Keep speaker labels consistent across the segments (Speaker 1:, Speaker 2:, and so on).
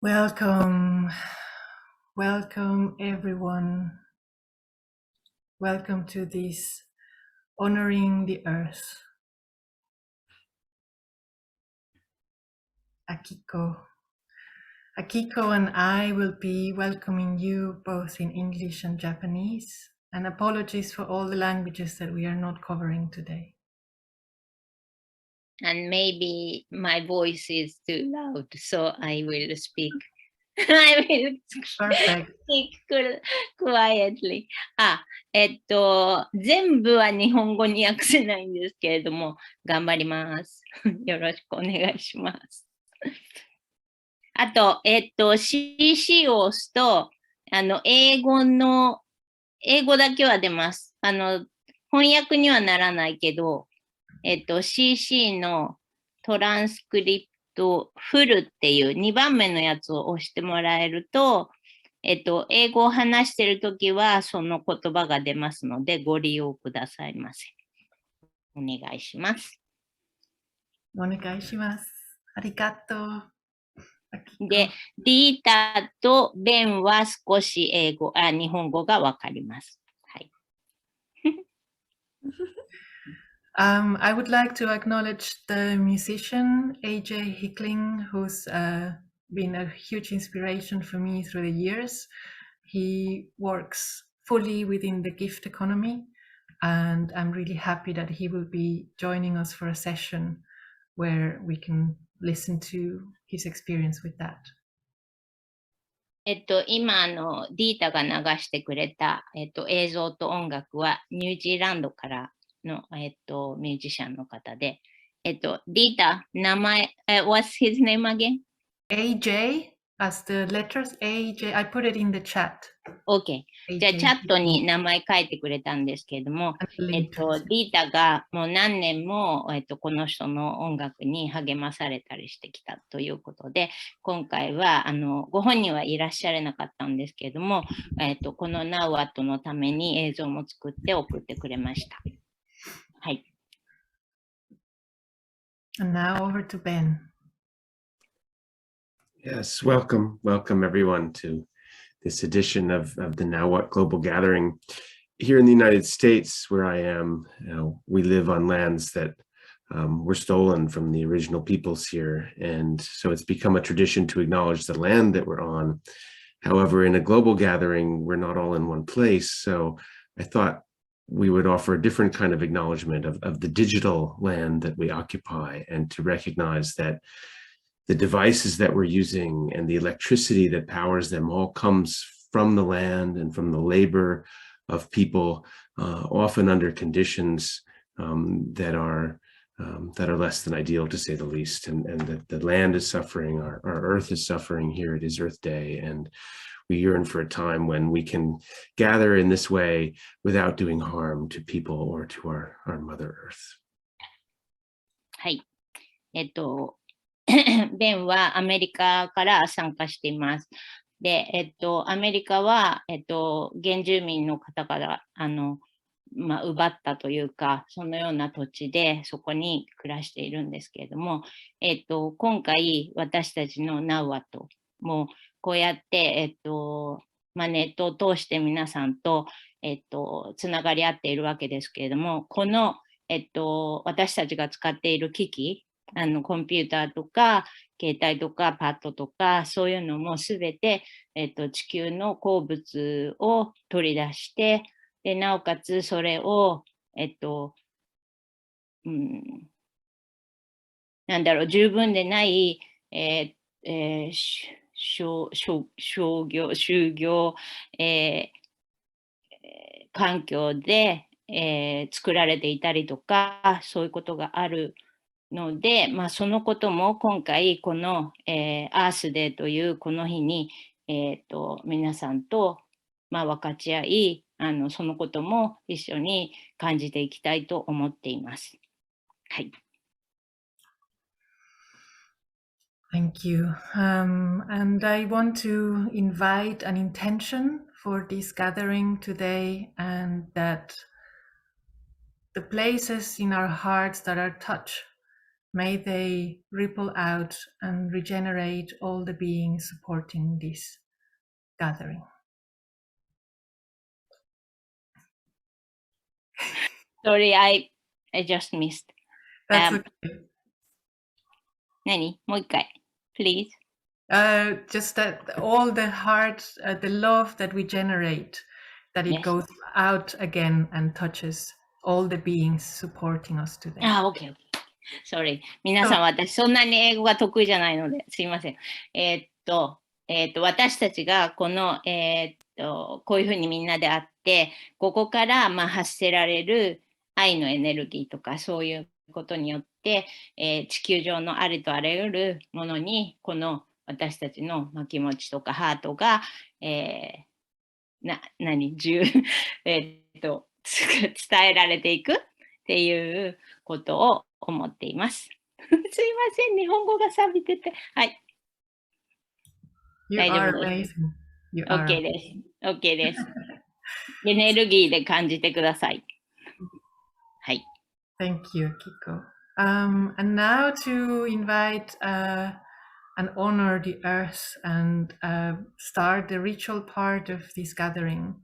Speaker 1: Welcome, welcome everyone. Welcome to this honoring the earth. Akiko. Akiko and I will be welcoming you both in English and Japanese, and apologies for all the languages that we are not covering today.
Speaker 2: And maybe my voice is too loud, so I will speak. I will
Speaker 1: Perfect.
Speaker 2: speak quietly. 全部は日本語に訳せないんですけれども、頑張ります。よろしくお願いします。あと、CC を押すと、英語だけは出ます。翻訳にはならないけど、CC のトランスクリプトフルっていう2番目のやつを押してもらえると、英語を話しているときはその言葉が出ますのでご利用くださいませ。お願いします。
Speaker 1: お願いします。ありがとう。
Speaker 2: で、ディータとベンは少し日本語がわかります。はい。
Speaker 1: I would like to acknowledge the musician AJ Hickling, who's been a huge inspiration for me through the years. He works fully within the gift economy, and I'm really happy that he will be joining us for a session where we can listen to his experience with that.
Speaker 2: 今ディータが流してくれた、映像と音楽はニュージーランドからの、ミュージシャンの方で、ディータ、名前、what's his name again?
Speaker 1: AJ, as the letters AJ, I put it in the chat.
Speaker 2: OK。じゃあチャットに名前書いてくれたんですけれども、ディータがもう何年も、この人の音楽に励まされたりしてきたということで、今回はご本人はいらっしゃれなかったんですけれども、このナウアットのために映像も作って送ってくれました。はい。
Speaker 1: And now over to Ben.
Speaker 3: Yes, welcome everyone to this edition of the Now What Global Gathering. Here in the United States, where I am, we live on lands that were stolen from the original peoples here. And so it's become a tradition to acknowledge the land that we're on. However, in a global gathering, we're not all in one place. So I thought we would offer a different kind of acknowledgement of the digital land that we occupy, and to recognize that the devices that we're using and the electricity that powers them all comes from the land and from the labor of people, often under conditions that are less than ideal, to say the least. And that the land is suffering, our earth is suffering. Here it is Earth Day, and we yearn for a time when we can gather in this way without doing harm to people or to our Mother Earth.
Speaker 2: はい。ベンはアメリカから参加しています。で、アメリカは、原住民の方から奪ったというか、そのような土地でそこに暮らしているんですけれども、今回私たちのナウアトもこうやって、ネットを通して皆さんと、つながり合っているわけですけれども、この、私たちが使っている機器、コンピューターとか携帯とかパッドとかそういうのもすべて、地球の鉱物を取り出してでなおかつそれを、十分でない、就業、環境で、作られていたりとかそういうことがあるので、そのことも今回この、アースデーというこの日に、皆さんと、分かち合いそのことも一緒に感じていきたいと思っています。はい。
Speaker 1: Thank you. And I want to invite an intention for this gathering today, and that the places in our hearts that are touched May they ripple out and regenerate all the beings supporting this gathering.
Speaker 2: Sorry, I just missed.
Speaker 1: That's
Speaker 2: Um,
Speaker 1: okay.
Speaker 2: 何もう一回。Please.
Speaker 1: Just that all the heart, the love that we generate, that it
Speaker 2: Yes.
Speaker 1: goes out again and touches all the beings supporting us today.
Speaker 2: あ、OK。Sorry。皆さん、私、そんなに英語が得意じゃないので、すいません。私たちがこの、こういうふうにみんなで会って、ここから、発せられる愛のエネルギーとか、そういうことによって、地球上のありとあらゆるものに、この私たちの気持ちとかハートが、伝えられていくっていうことを思っています。すいません、日本語が錆びてて。はい。
Speaker 1: You
Speaker 2: 大丈
Speaker 1: are
Speaker 2: 夫です。
Speaker 1: amazing. You are.
Speaker 2: OK です。OK です。エネルギーで感じてください。はい。
Speaker 1: Thank you, Kiko. And now to invite and honor the earth and start the ritual part of this gathering.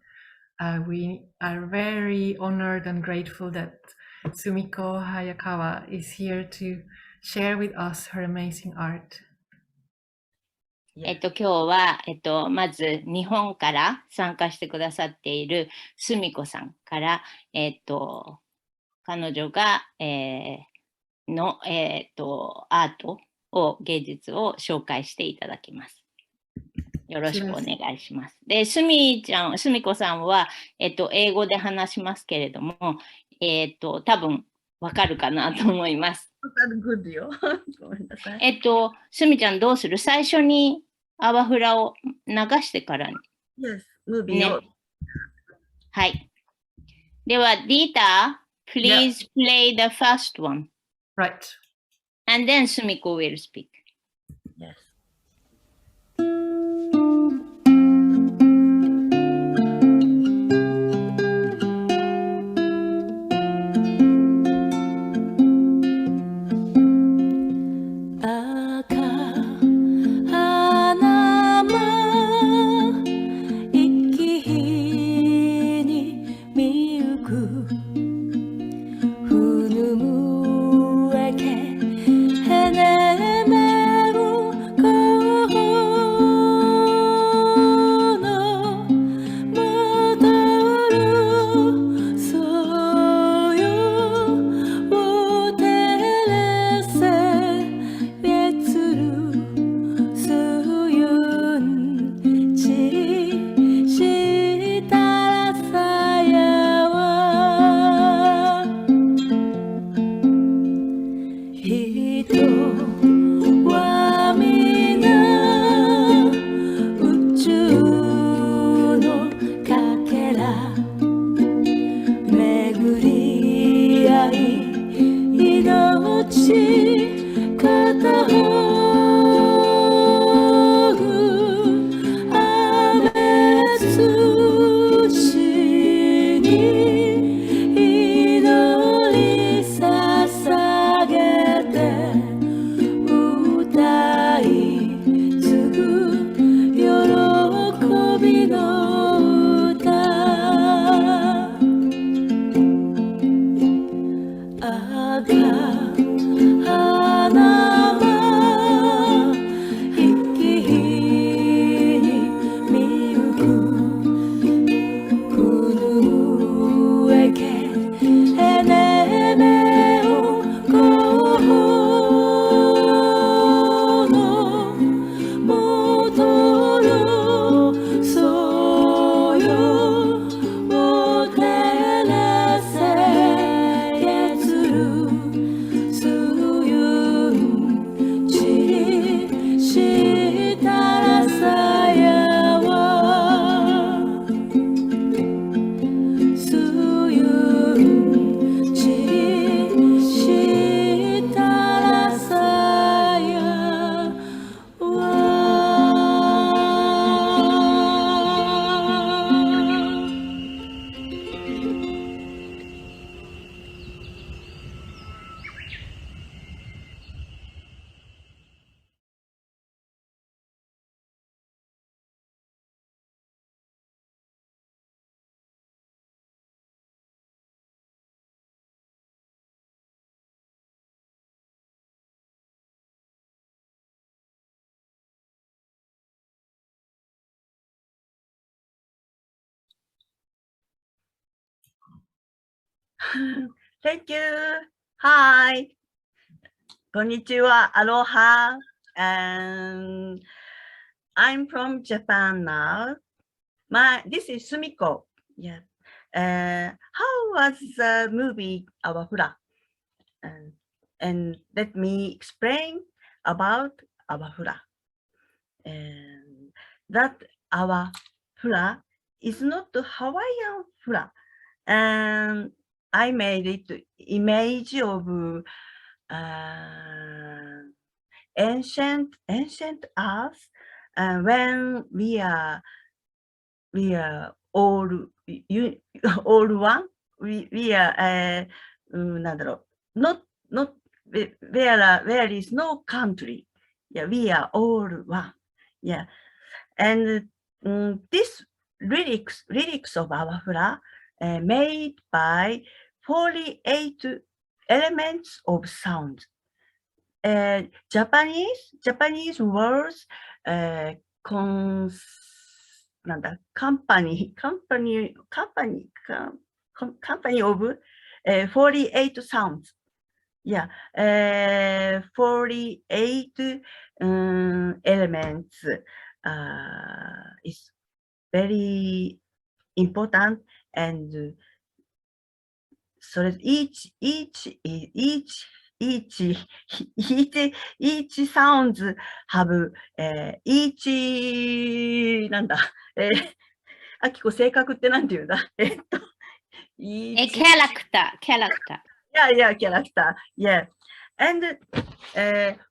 Speaker 1: We are very honored and grateful that Sumiko Hayakawa is here to share with us her amazing art.
Speaker 2: 今日は、まず日本から参加してくださっているすみこさんから、彼女が、の、アートを、芸術を紹介していただきます。よろしくお願いします。で、すみこさんは、英語で話しますけれども、多分わかるかなと思います。
Speaker 4: わかる、グッドよ。ごめんなさい。
Speaker 2: すみちゃんどうする？最初に泡フラを流してからに。
Speaker 4: Yes, ムービーを。
Speaker 2: はい。では、Dita, please play the first one.
Speaker 1: Right.
Speaker 2: And then Sumiko will speak.
Speaker 4: Yes.
Speaker 5: Hana
Speaker 4: Thank you. Hi. Konnichiwa. Aloha. And I'm from Japan now. This is Sumiko. Yeah. How was the movie Awafura? And let me explain about Awafura. And that Awafura is not the Hawaiian fura. And I made it image of ancient earth. When we are all all one. We are なんだろう not where is no country. Yeah, we are all one. Yeah, and this lyrics of our fura made by 48 elements of sound. Japanese words company of 48 sounds. Yeah, 48 elements is very important, and so each sounds have each なんだあきこ性格ってなんて言うんだ
Speaker 2: character.
Speaker 4: Yeah, character. Yeah. And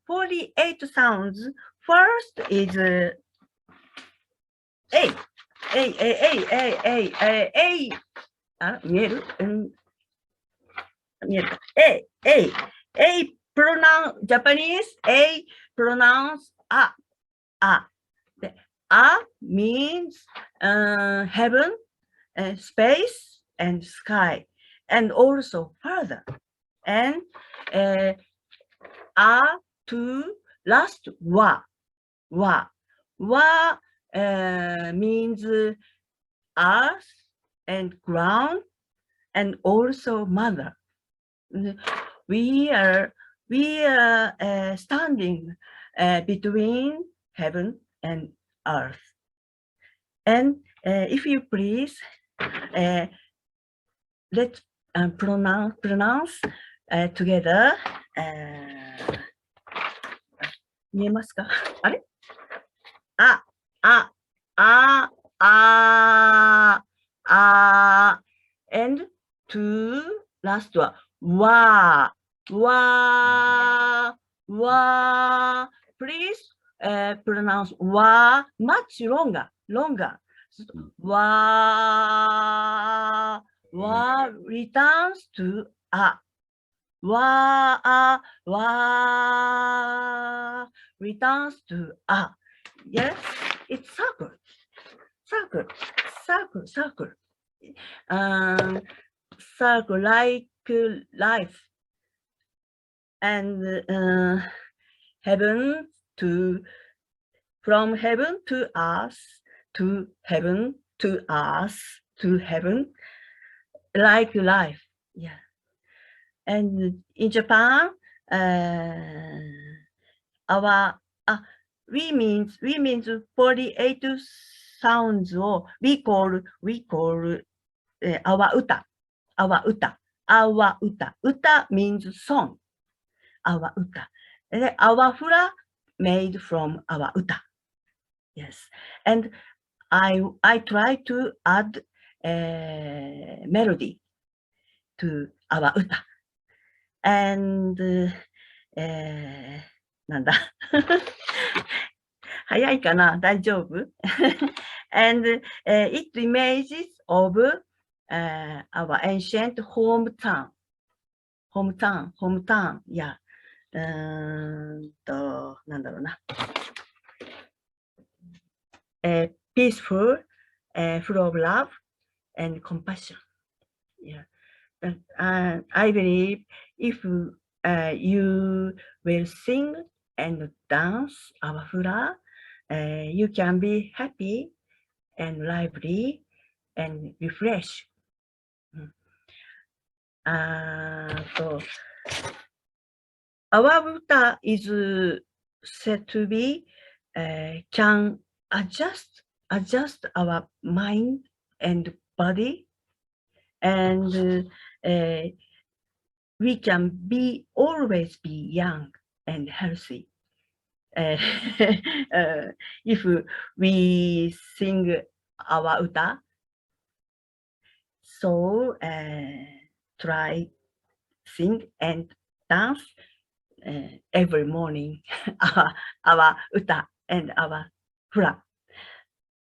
Speaker 4: 48 sounds. First is A. 見えるA pronounce Japanese A pronounce A. A means heaven, space, and sky, and also further. And A to last wa means earth and ground, and also mother. We are standing between heaven and earth. And if you please, let's pronounce together. 見えますか？あれ？and to last one. Wa. Please pronounce wa much longer. Wa returns to a. Wa returns to a. Yes, it's circle. Circle like life, and heaven to from heaven to earth, to heaven to earth, to heaven, like life. Yeah. And in Japan, we means 48 soundsをwe call our uta. Uta means song. Our uta. Our fura made from our uta. Yes. And I try to add melody to our uta. And なんだ早いかな大丈夫And it images of our ancient hometown. Yeah. なんだろうな。Peaceful, full of love and compassion. Yeah. I believe if you will sing and dance our fura, you can be happy and lively and refresh. our uta is said to be can adjust our mind and body, and we can always be young and healthy. If we sing our uta, so try sing and dance every morning our uta and our hula.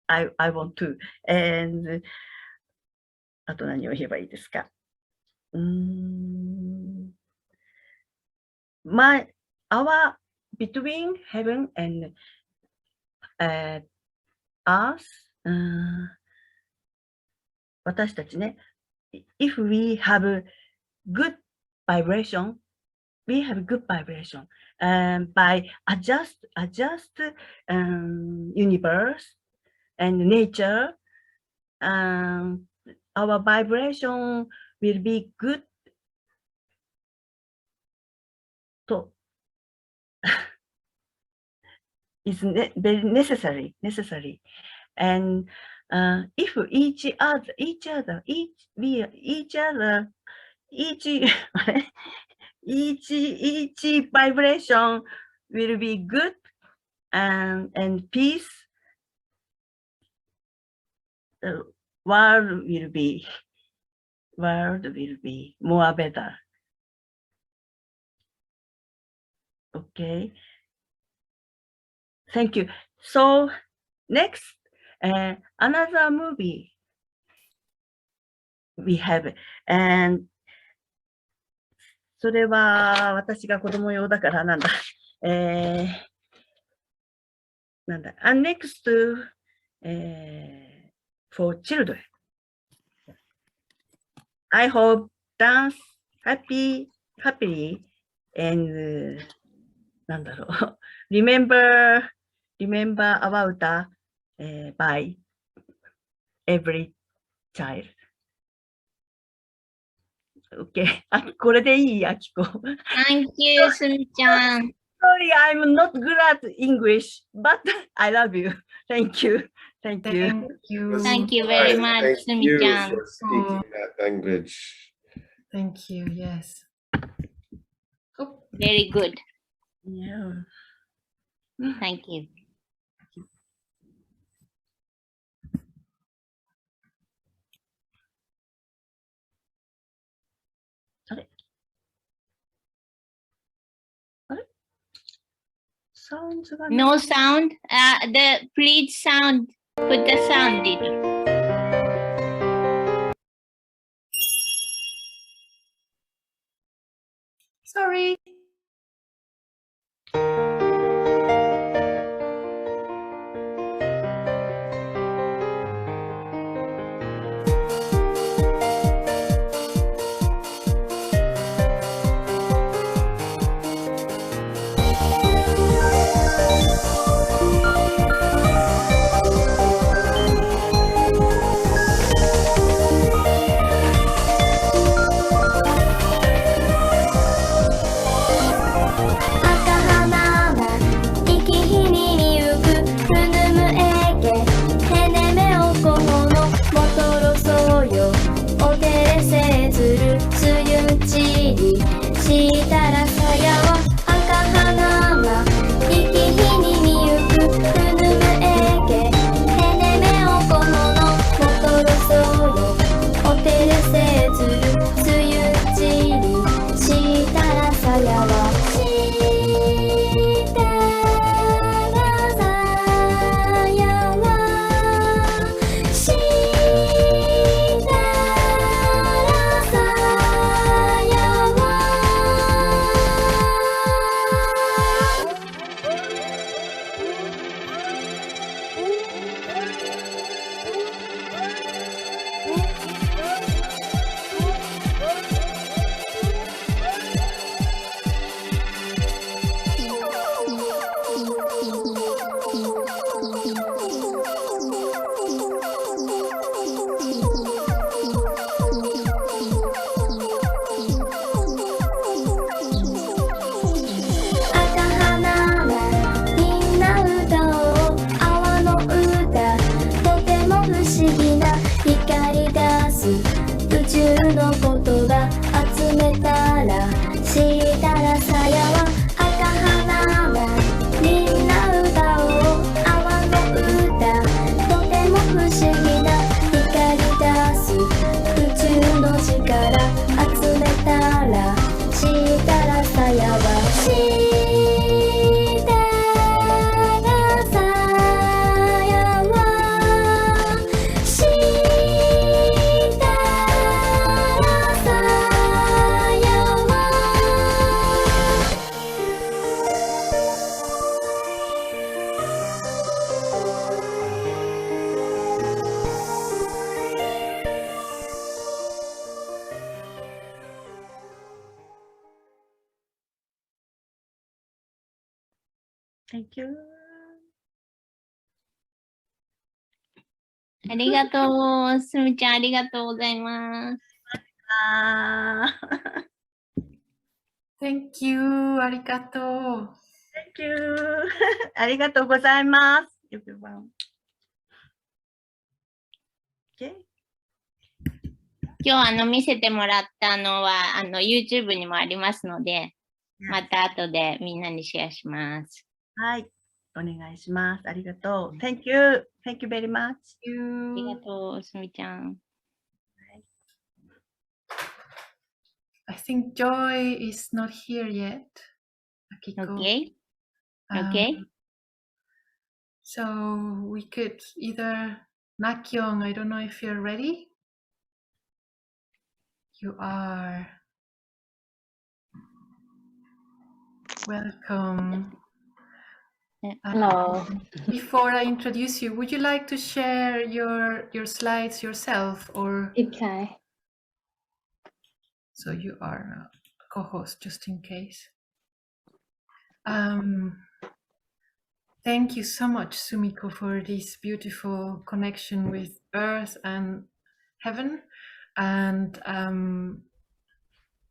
Speaker 4: I want to. And あと何を言えばいいですか。our between heaven and earth, 私たちね、if we have good vibration, we have good vibration by adjust universe and nature, our vibration will be good. So it's very necessary. And if each vibration will be good and peace, the world will be more better. Okay. Thank you. So next, another movie we have, and それは私が子供用だからなんだ。なんだ。And next, for children. I hope dance happily and なんだろう。remember our 歌 by every child. Okay. これでいい、あきこ。
Speaker 2: Thank you, すみちゃん。
Speaker 4: Sorry, I'm not good at English, but I love you. Thank you.
Speaker 1: Thank you.
Speaker 2: Thank you very much,
Speaker 3: Thank
Speaker 2: すみ
Speaker 3: you
Speaker 2: ちゃん。
Speaker 3: for speaking that language.
Speaker 1: Thank you. Yes. Oh.
Speaker 2: Very good.
Speaker 4: Yeah.
Speaker 2: Thank you.
Speaker 4: Sounds
Speaker 2: No sound. Please sound. Put the sound, Dita.
Speaker 1: Sorry.
Speaker 4: Thank you.
Speaker 2: ありがとう。すみちゃん、ありがとうございます。
Speaker 1: Thank you. ありがとう。
Speaker 4: Thank you. ありがとうございます。Everyone. Okay.
Speaker 2: 今日見せてもらったのはYouTube にもありますので、また後でみんなにシェアします。
Speaker 4: はい。お願いします。ありがとう。Thank you. Thank you very much.
Speaker 2: ありがとう、すみちゃん。
Speaker 1: I think Joy is not here yet. Akiko.
Speaker 2: Okay? Okay?
Speaker 1: So we could either Nakyong, I don't know if you're ready. You are. Welcome.
Speaker 5: Hello.
Speaker 1: Before I introduce you, would you like to share your slides yourself, or
Speaker 5: Okay.
Speaker 1: so you are a co-host just in case? Thank you so much, Sumiko, for this beautiful connection with Earth and Heaven, and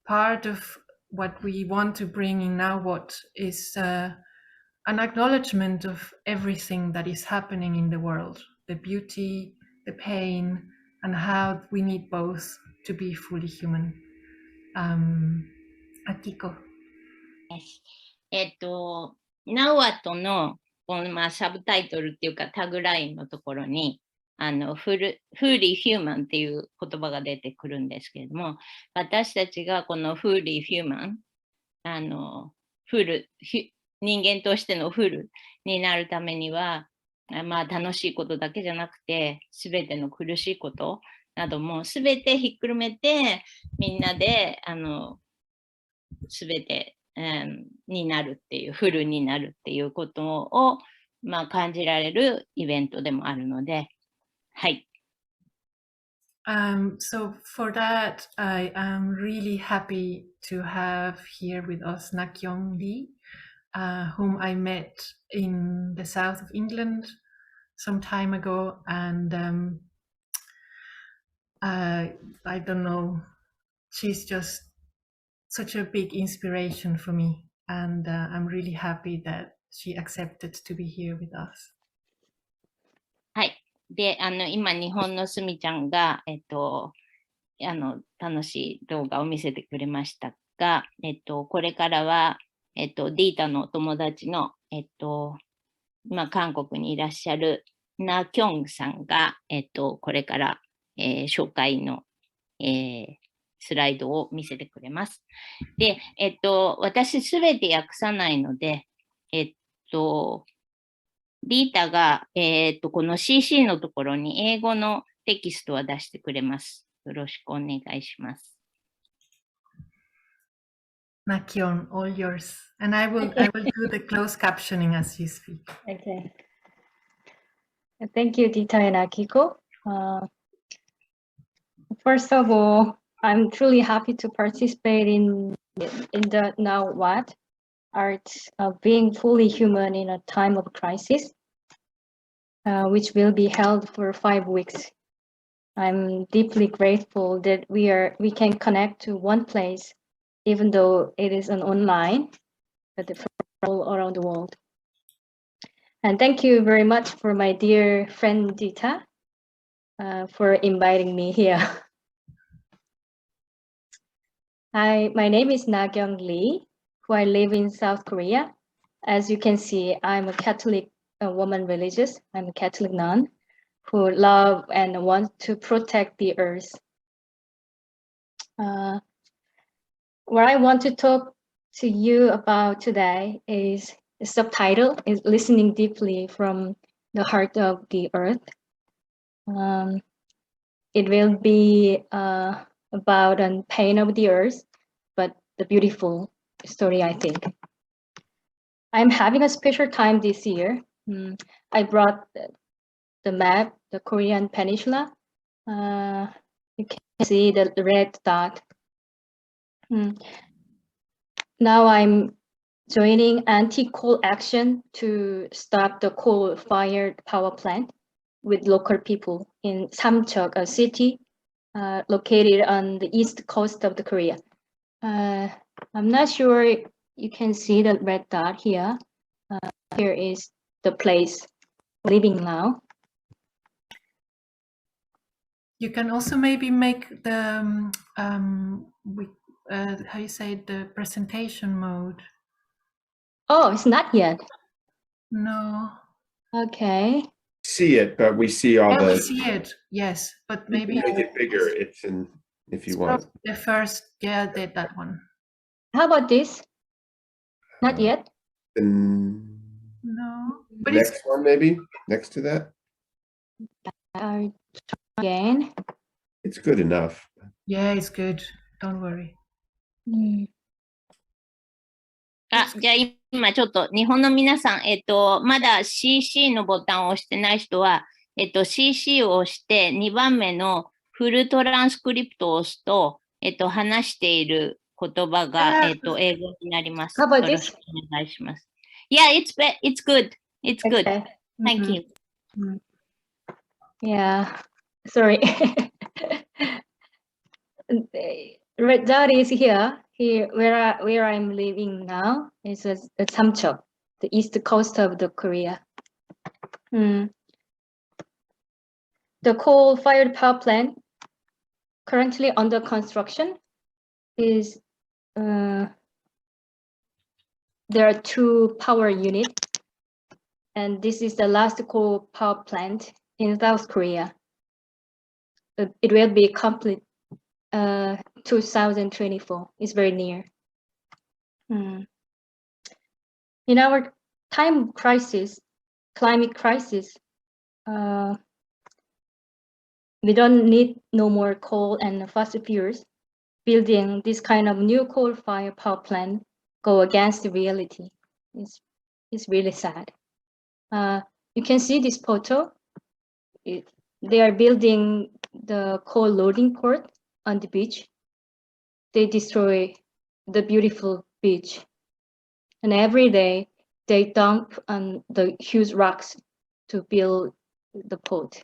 Speaker 1: part of what we want to bring in now, what is an acknowledgement of everything that is happening in the world, the beauty, the pain, and how we need both to be fully human. Akiko.
Speaker 2: ナウアトのこのサブタイトルっていうかタグラインのところにフリーヒューマンっていう言葉が出てくるんですけれども、私たちがこのフリーヒューマン、人間としてのフルになるためには、楽しいことだけじゃなくて、すべての苦しいことなどもすべてひっくるめて、みんなですべて、になるっていう、フルになるっていうことを、感じられるイベントでもあるので、はい。
Speaker 1: So for that, I am really happy to have here with us Nakyong Lee, whom I met in the south of England some time ago, and I don't know, she's just such a big inspiration for me, and I'm really happy that she accepted to be here with us.
Speaker 2: はい。で、今、日本のすみちゃんが、楽しい動画を見せてくれましたが、これからは、ディータのお友達の、今、韓国にいらっしゃるナ・キョンさんが、これから、紹介の、スライドを見せてくれます。で、私すべて訳さないので、ディータが、この CC のところに英語のテキストは出してくれます。よろしくお願いします。
Speaker 1: Nakyon, all yours. And I will do the closed captioning as you speak.
Speaker 5: Okay. Thank you, Dita and Akiko. First of all, I'm truly happy to participate in the Now What art of being fully human in a time of crisis, which will be held for 5 weeks. I'm deeply grateful that we can connect to one place, even though it is an online, but all around the world. And thank you very much for my dear friend Dita for inviting me here. Hi, my name is Nagyong Lee, who I live in South Korea. As you can see, I'm a Catholic woman religious. I'm a Catholic nun who love and want to protect the earth. What I want to talk to you about today is the subtitle is listening deeply from the heart of the earth. It will be about the pain of the earth, but the beautiful story, I think. I'm having a special time this year. I brought the map, the Korean peninsula. You can see the red dot. Now I'm joining anti-coal action to stop the coal-fired power plant with local people in Samcheok, a city located on the east coast of the Korea. I'm not sure you can see the red dot here. Here is the place living now.
Speaker 1: You can also maybe make the how you say it, the presentation mode.
Speaker 5: Oh, it's not yet.
Speaker 1: No.
Speaker 5: Okay.
Speaker 3: See it, but we see all
Speaker 1: Yeah, we
Speaker 3: the.
Speaker 1: see it. Yes, but
Speaker 3: You
Speaker 1: maybe
Speaker 3: can make it bigger. It's in if you
Speaker 1: it's
Speaker 3: want.
Speaker 1: probably the first. Yeah, did that one.
Speaker 5: How about this? Not yet.
Speaker 3: And
Speaker 1: No, but
Speaker 3: the
Speaker 1: it's
Speaker 3: next one, maybe next to that.
Speaker 5: Again.
Speaker 3: It's good enough.
Speaker 1: yeah, it's good. Don't worry.
Speaker 2: あ、じゃあ今ちょっと日本の皆さん、まだ CC のボタンを押してない人は、CC を押して2番目のフルトランスクリプトを押すと、話している言葉が、英語になります。
Speaker 5: How about
Speaker 2: よろしくお願いします。Yeah, it's good. It's good.
Speaker 5: Okay.
Speaker 2: Thank you.
Speaker 5: Yeah. Sorry. The red dot is here. Here, where I'm living now is Samcheok, the east coast of the Korea. The coal-fired power plant currently under construction is there are 2 power units, and this is the last coal power plant in South Korea. It will be complete 2024. It's very near. In our time crisis, climate crisis, we don't need no more coal and fossil fuels. Building this kind of new coal-fired power plant go against the reality. It's really sad. You can see this photo. They are building the coal loading port on the beach. They destroy the beautiful beach. And every day they dump on the huge rocks to build the port.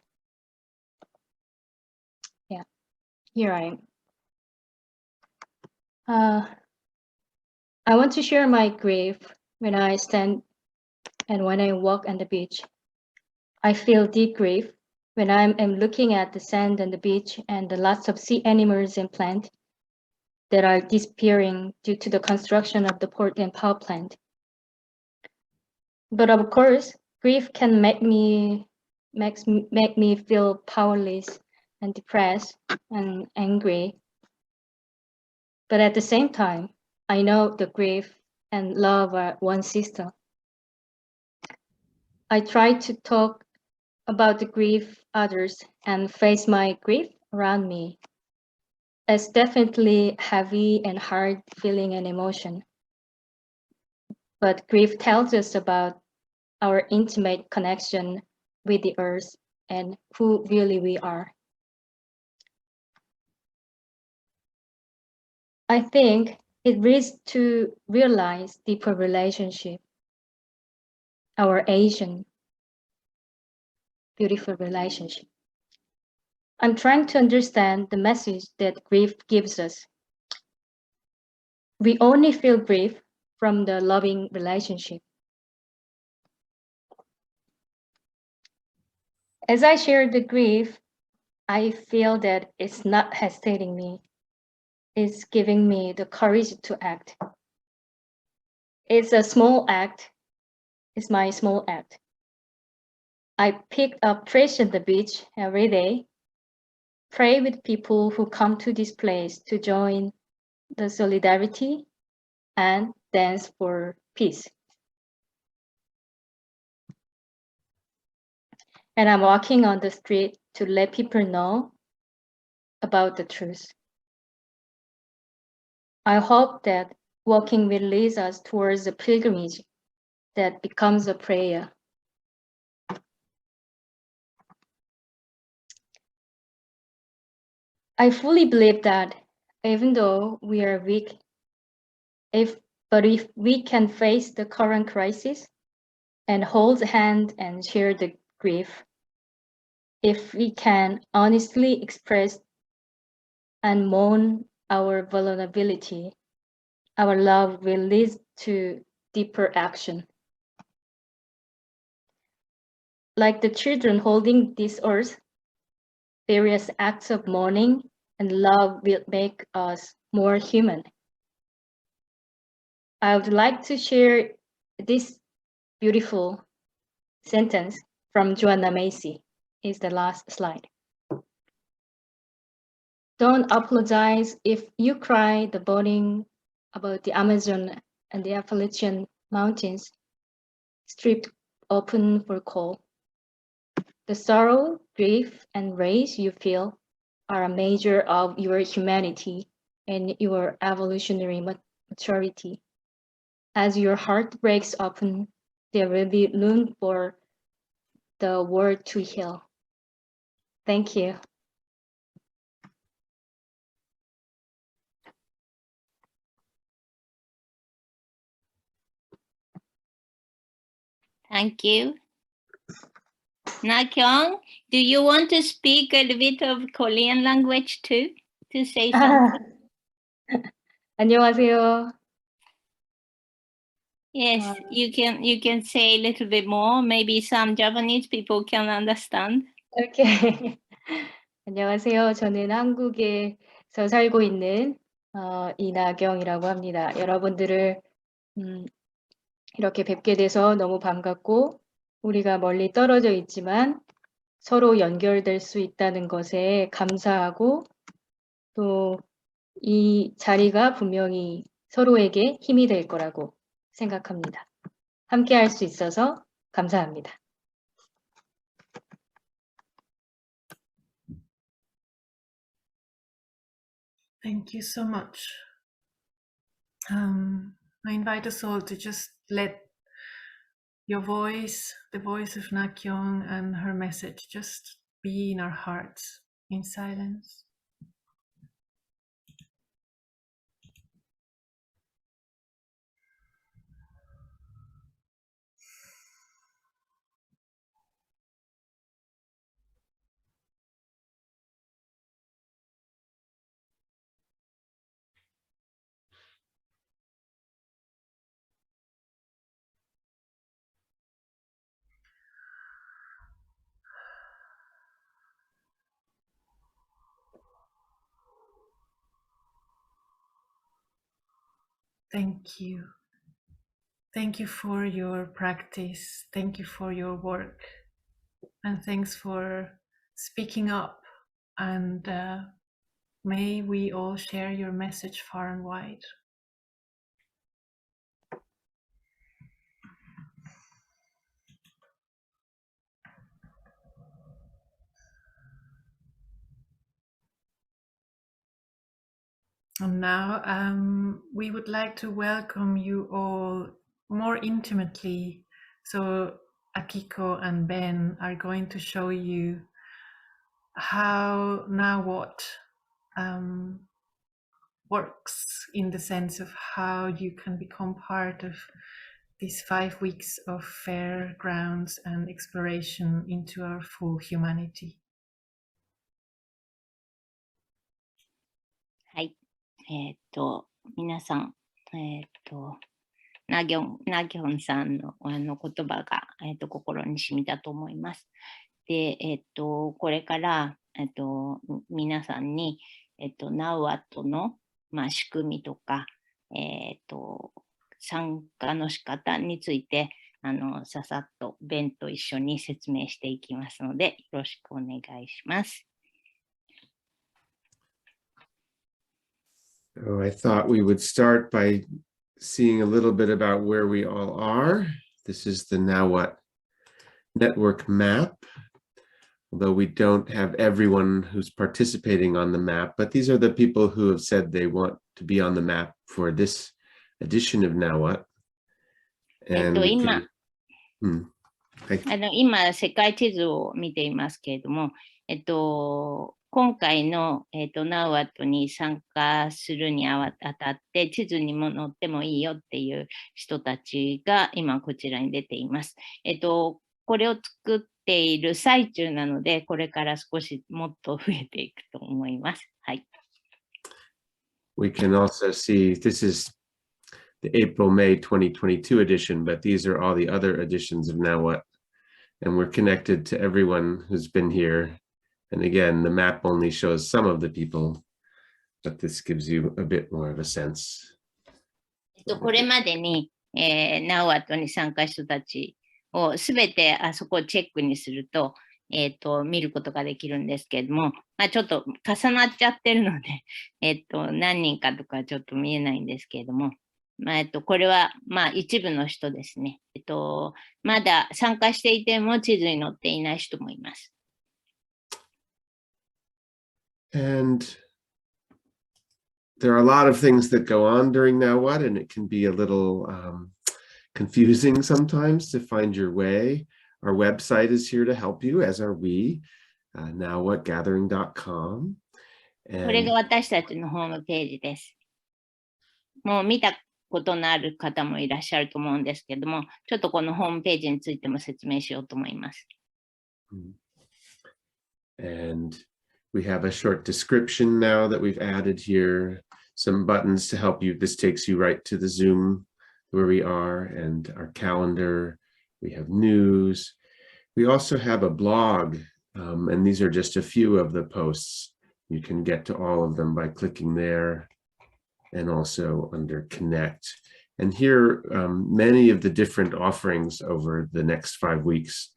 Speaker 5: Yeah, here I am. I want to share my grief when I stand and when I walk on the beach. I feel deep grief when I am looking at the sand on the beach and the lots of sea animals and plants that are disappearing due to the construction of the port and power plant. But of course, grief can make me feel powerless and depressed and angry. But at the same time, I know the grief and love are one sister. I try to talk about the grief others and face my grief around me. It's definitely heavy and hard feeling and emotion. But grief tells us about our intimate connection with the earth and who really we are. I think it leads to realize deeper relationship, our Asian beautiful relationship. I'm trying to understand the message that grief gives us. We only feel grief from the loving relationship. As I share the grief, I feel that it's not hesitating me. It's giving me the courage to act. It's a small act. It's my small act. I pick up trash at the beach every day, pray with people who come to this place to join the solidarity and dance for peace. And I'm walking on the street to let people know about the truth. I hope that walking will lead us towards a pilgrimage that becomes a prayer. I fully believe that even though we are weak, if But if we can face the current crisis and hold hand and share the grief, if we can honestly express and mourn our vulnerability, our love will lead to deeper action. Like the children holding this earth, various acts of mourning and love will make us more human. I would like to share this beautiful sentence from Joanna Macy. Is the last slide. Don't apologize if you cry the burning about the Amazon and the Appalachian Mountains stripped open for coal. The sorrow, grief, and rage you feel are a measure of your humanity and your evolutionary maturity. As your heart breaks open, there will be room for the world to heal. Thank you.
Speaker 2: Thank you. Na-kyung, do you want to speak a little bit of Korean language too? To say something?
Speaker 5: 안녕하세요.
Speaker 2: Yes, you can say a little bit more. Maybe some Japanese people can understand.
Speaker 5: Okay. 안녕하세요. 저는 한국에서 살고 있는 이나경이라고 합니다. 여러분들을 이렇게 뵙게 돼서 너무 반갑고 우리가 멀리 떨어져 있지만 서로 연결될 수 있다는 것에 감사하고 또 이 자리가 분명히 서로에게 힘이 될 거라고 생각합니다. 함께 할 수 있어서 감사합니다.
Speaker 1: Thank you so much. I invite us all to just let your voice, the voice of Na-kyung and her message, just be in our hearts in silence. Thank you. Thank you for your practice. Thank you for your work. And thanks for speaking up. And may we all share your message far and wide. And now we would like to welcome you all more intimately. So Akiko and Ben are going to show you how Now What works, in the sense of how you can become part of these 5 weeks of fairgrounds and exploration into our full humanity.
Speaker 2: はい。皆さん、ナギョンさんの言葉が、心に染みたと思います。で、これから、皆さんに、ナウアットの、仕組みとか、参加の仕方について、ささっとベンと一緒に説明していきますので、よろしくお願いします。
Speaker 3: So I thought we would start by seeing a little bit about where we all are. This is the Now What network map, although we don't have everyone who's participating on the map, but these are the people who have said they want to be on the map for this edition of Now What. And
Speaker 2: 今、世界地図を見ていますけれども、今回の、ナウアットに参加するにあたって、地図にも載ってもいいよっていう人たちが今こちらに出ています。これを作っている最中なので、これから少しもっと増えていくと思います。はい。
Speaker 3: We can also see this is the April-May 2022 edition, but these are all the other editions of Now What? And we're connected to everyone who's been here. And again, the map only shows some of the people, but this gives you a bit more of a sense.
Speaker 2: これまでに、ナウアットに参加した人たちをすべてあそこをチェックにすると、見ることができるんですけれども、まあ、ちょっと重なっちゃってるので、何人かとかちょっと見えないんですけれども、まあ、これは、まあ、一部の人ですね。まだ参加していても地図に載っていない人もいます。
Speaker 3: And there are a lot of things that go on during Now What, and it can be a little confusing sometimes to find your way. Our website is here to help you, as are we, nowwhatgathering.com.
Speaker 2: これが私たちのホームページです。もう見たことのある方もいらっしゃると思うんですけども、ちょっとこのホームページについても説明しようと思います。
Speaker 3: And we have a short description now that we've added here, some buttons to help you. This takes you right to the Zoom where we are and our calendar. We have news. We also have a blog, and these are just a few of the posts. You can get to all of them by clicking there and also under Connect. And here, many of the different offerings over the next 5 weeks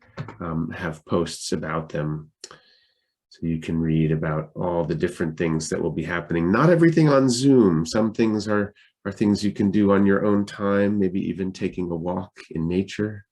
Speaker 3: have posts about them. So you can read about all the different things that will be happening. Not everything on Zoom. Some things are things you can do on your own time, maybe even taking a walk in nature.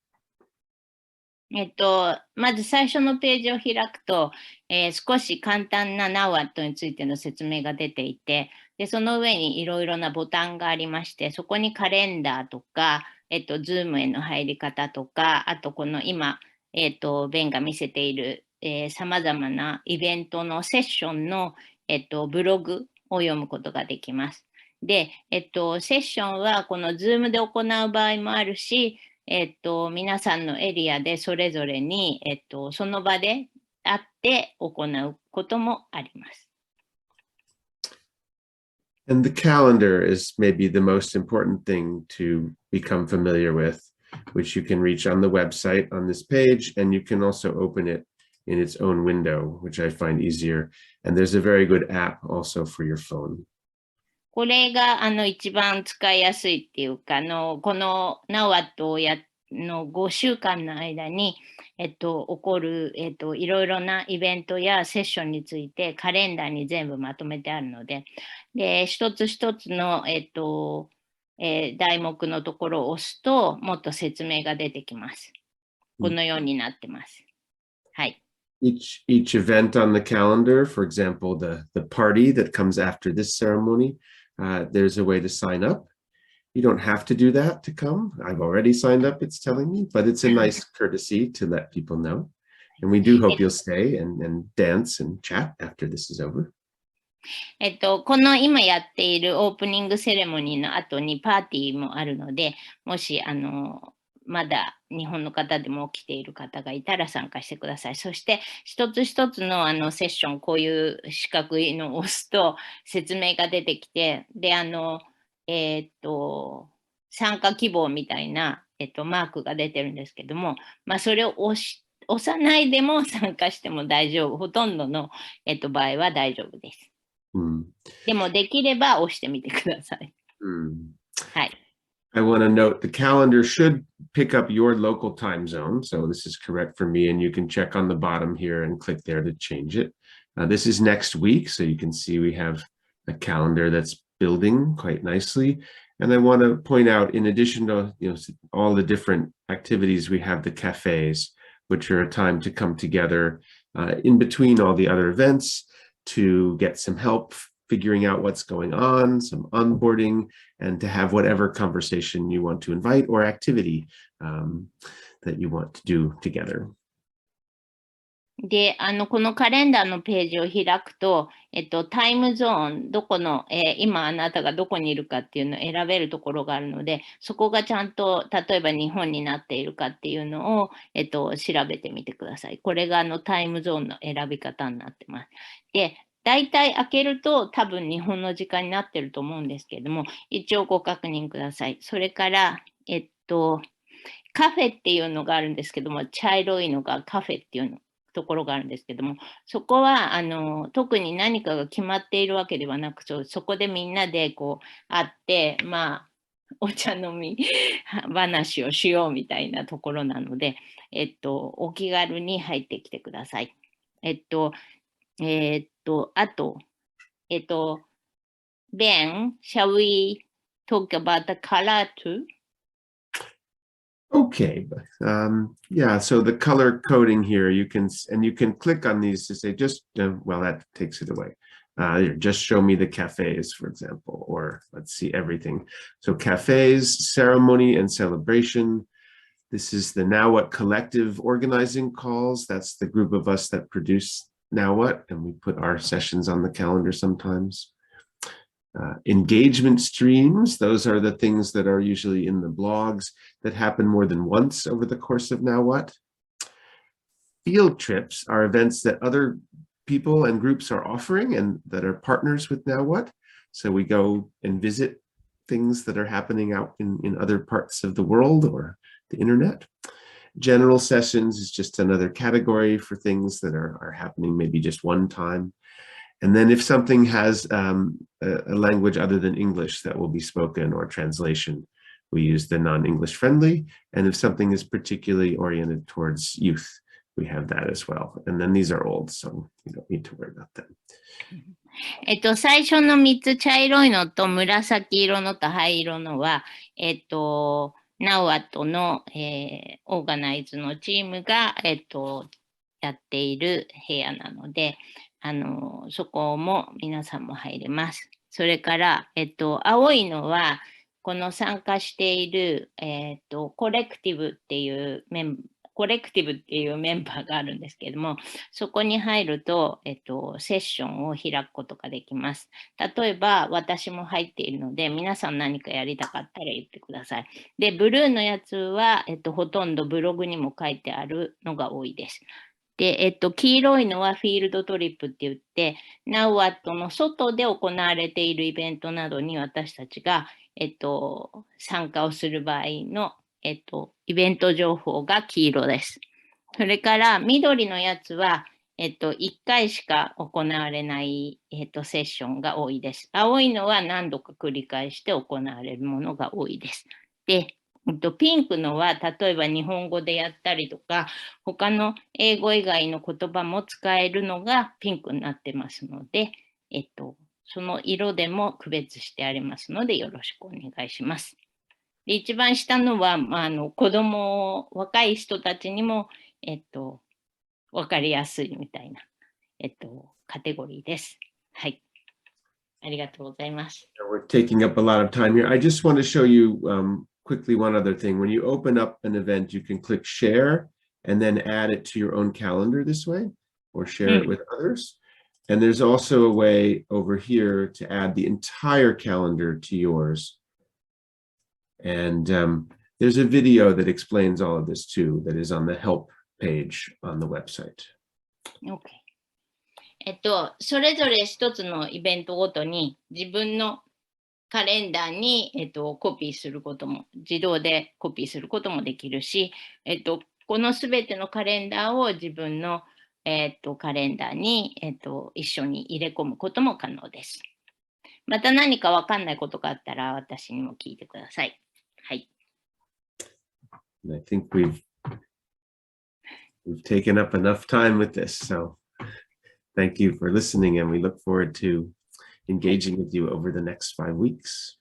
Speaker 2: まず最初のページを開くと、少し簡単なナウアットについての説明が出ていて、でその上にいろいろなボタンがありまして、そこにカレンダーとか、Zoom への入り方とか、あとこの今、ベンが見せているさまざまなイベントのセッションの、ブログを読むことができます。で、セッションはこの Zoom で行う場合もあるし、皆さんのエリアでそれぞれに、その場で会って行うこともあります。
Speaker 3: And the calendar is maybe the most important thing to become familiar with, which you can reach on the website on this page, and you can also open it in its own window, which I find easier. And there's a very good app also for your phone.
Speaker 2: これが一番使いやすいっていうか、このナウアットの5週間の間に、起こる、いろいろなイベントやセッションについてカレンダーに全部まとめてあるので、で一つ一つの、題目のところを押すともっと説明が出てきます。このようになってます。はい。
Speaker 3: Each event on the calendar, for example, the party that comes after this ceremony, there's a way to sign up. You don't have to do that to come. I've already signed up, it's telling me, but it's a nice courtesy to let people know. And we do hope you'll stay and dance and chat after this is over.
Speaker 2: この今やっているオープニングセレモニーの後にパーティーもあるので、もしまだ日本の方でも来ている方がいたら参加してください。そして一つ一つのセッション、こういう四角いのを押すと説明が出てきて、で参加希望みたいな、マークが出てるんですけども、まあ、それを押さないでも参加しても大丈夫。ほとんどの、場合は大丈夫です。でもできれば押してみてください。はい。
Speaker 3: I want to note the calendar should pick up your local time zone. So this is correct for me, and you can check on the bottom here and click there to change it. This is next week, so you can see we have a calendar that's building quite nicely. And I want to point out, in addition to all the different activities, we have the cafes, which are a time to come together in between all the other events to get some help figuring out what's going on, some onboarding, and to have whatever conversation you want to invite or activity that you want to do together.
Speaker 2: で、このカレンダーのページを開くと、タイムゾーン、どこの、今あなたがどこにいるかっていうのを選べるところがあるので、そこがちゃんと、例えば日本になっているかっていうのを、調べてみてください。これがタイムゾーンの選び方になってます。で、大体開けると多分日本の時間になってると思うんですけれども、一応ご確認ください。それから、カフェっていうのがあるんですけども、茶色いのがカフェっていうところがあるんですけども、そこは特に何かが決まっているわけではなく、そこでみんなでこう会って、まあ、お茶飲み話をしようみたいなところなので、お気軽に入ってきてください。あと、Ben, shall we talk about the color too?
Speaker 3: Okay, yeah, so the color coding here, you can click on these to say just, well, that takes it away. Just show me the cafes, for example, or let's see everything. So cafes, ceremony and celebration. This is the Now What collective organizing calls. That's the group of us that produce Now What, and we put our sessions on the calendar sometimes. Engagement streams, those are the things that are usually in the blogs that happen more than once over the course of Now What. Field trips are events that other people and groups are offering and that are partners with Now What. So we go and visit things that are happening out in other parts of the world or the internet. General sessions is just another category for things that are happening maybe just one time. And then if something has a language other than English that will be spoken or translation, we use the non-English friendly. And if something is particularly oriented towards youth, we have that as well. And then these are old, so you don't need to worry about them.
Speaker 2: 最初の3つ、茶色いのと紫色のと灰色のは、ナウアットの、オーガナイズのチームが、やっている部屋なので、そこも皆さんも入れます。それから、青いのは、この参加している、コレクティブっていうメンバーがあるんですけれども、そこに入ると、セッションを開くことができます。例えば、私も入っているので、皆さん何かやりたかったら言ってください。で、ブルーのやつは、ほとんどブログにも書いてあるのが多いです。で、黄色いのはフィールドトリップって言って、ナウアットの外で行われているイベントなどに私たちが、参加をする場合の、イベント情報が黄色です。それから緑のやつは、1回しか行われない、セッションが多いです。青いのは何度か繰り返して行われるものが多いです。で、ピンクのは例えば日本語でやったりとか、他の英語以外の言葉も使えるのがピンクになってますので、その色でも区別してありますのでよろしくお願いします。で、一番下のは、子供、若い人たちにも、わかりやすいみたいな、カテゴリーです。はい。ありがとうございます。
Speaker 3: We're taking up a lot of time here. I just want to show you quickly one other thing. When you open up an event, you can click share and then add it to your own calendar this way, or share it with others. And there's also a way over here to add the entire calendar to yours. And there's a video that explains all of this too, that is on the help page on the website.
Speaker 2: OK。それぞれ一つのイベントごとに自分のカレンダーに、コピーすることも、自動でコピーすることもできるし、このすべてのカレンダーを自分の、カレンダーに、一緒に入れ込むことも可能です。また何かわかんないことがあったら私にも聞いてください。はい。
Speaker 3: I think we've taken up enough time with this, so thank you for listening, and we look forward to engaging with you over the next 5 weeks.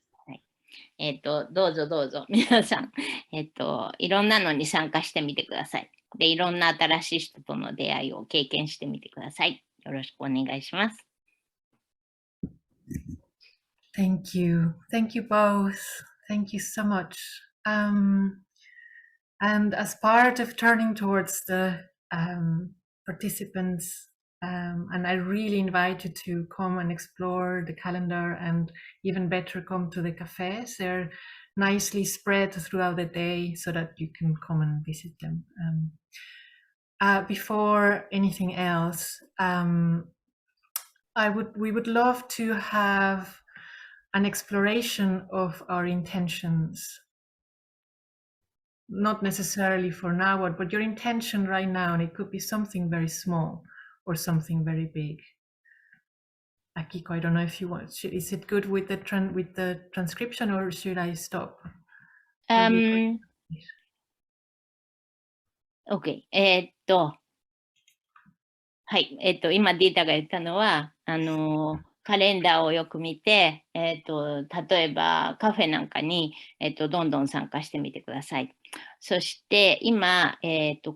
Speaker 2: どうぞどうぞ皆さん、いろんなのに参加してみてください。で、いろんな新しい人との出会いを経験してみてください。よろしくお願いします。
Speaker 1: Thank you. Thank you both. Thank you so much. And as part of turning towards the participants. And I really invite you to come and explore the calendar, and even better, come to the cafes. They're nicely spread throughout the day so that you can come and visit them. Before anything else, we would love to have an exploration of our intentions. Not necessarily for now, but your intention right now, and it could be something very small or something very big. Akiko, I don't know if you want. Is it good with the transcription, or should I stop?
Speaker 2: OK。はい。今、ディータが言ったのは、カレンダーをよく見て、例えばカフェなんかに、どんどん参加してみてください。そして、今、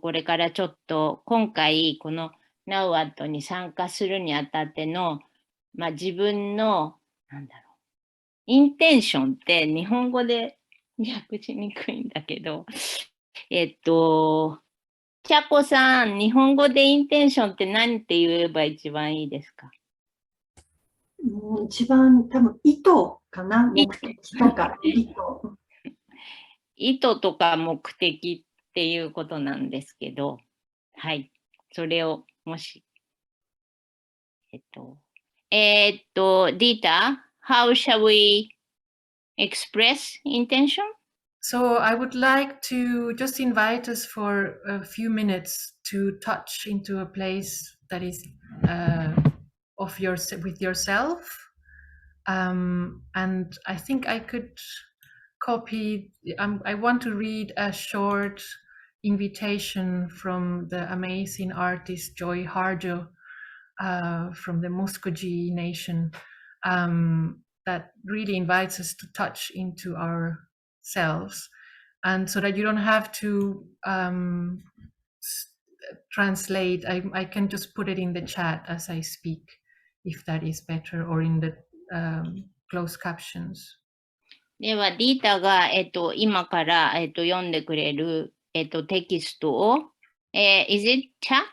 Speaker 2: これからちょっと、今回、この NOWAT に参加するにあたっての、自分の、インテンションって日本語で訳しにくいんだけど、ちゃこさん、日本語でインテンションって何って言えば一番いいですか？
Speaker 6: 一番多分意図かな、目的とか意図。
Speaker 2: 意図とか目的っていうことなんですけど、はい。それをもし、Dita, how shall we express intention?
Speaker 1: So I would like to just invite us for a few minutes to touch into a place that is with yourself. And I think I could copy. I want to read a short invitation from the amazing artist Joy Harjo from the Muskogeee Nation, that really invites us to touch into ourselves, and so that you don't have to translate. I can just put it in the chat as I speak, if that is better, or in the closed captions.
Speaker 2: では、ディータが、今から、読んでくれる、テキストを、is it chat?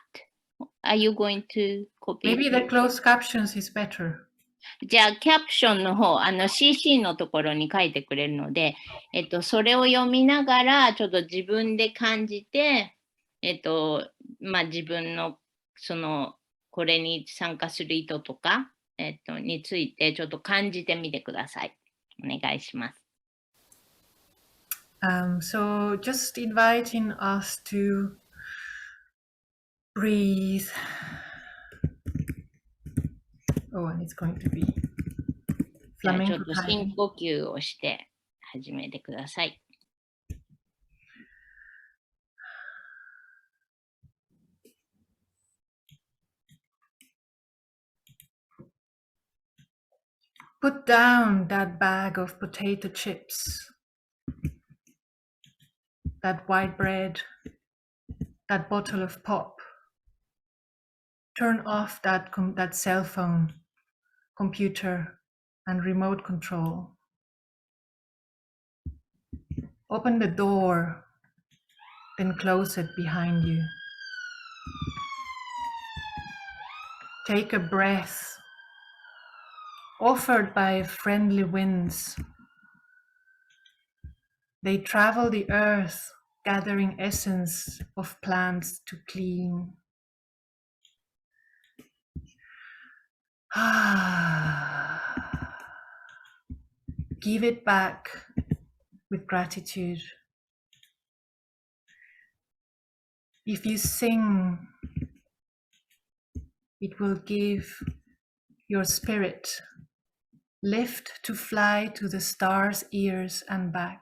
Speaker 2: Are you going to copy?
Speaker 1: Maybe the closed captions is better.
Speaker 2: じゃあ、キャプションの方、CC のところに書いてくれるので、それを読みながら、ちょっと自分で感じて、自分の、これに参加する意図とか、について、ちょっと感じてみてください。お願いします。
Speaker 1: So just inviting us to breathe. Oh, and it's going to be
Speaker 2: じゃあちょっ
Speaker 1: flamenco
Speaker 2: と
Speaker 1: time.
Speaker 2: 深呼吸をして始めてください。
Speaker 1: Put down that bag of potato chips, that white bread, that bottle of pop. Turn off that cell phone, computer, and remote control. Open the door, then close it behind you. Take a breath, offered by friendly winds. They travel the earth, gathering essence of plants to clean. Give it back with gratitude. If you sing, it will give your spirit lift to fly to the stars' ears and back.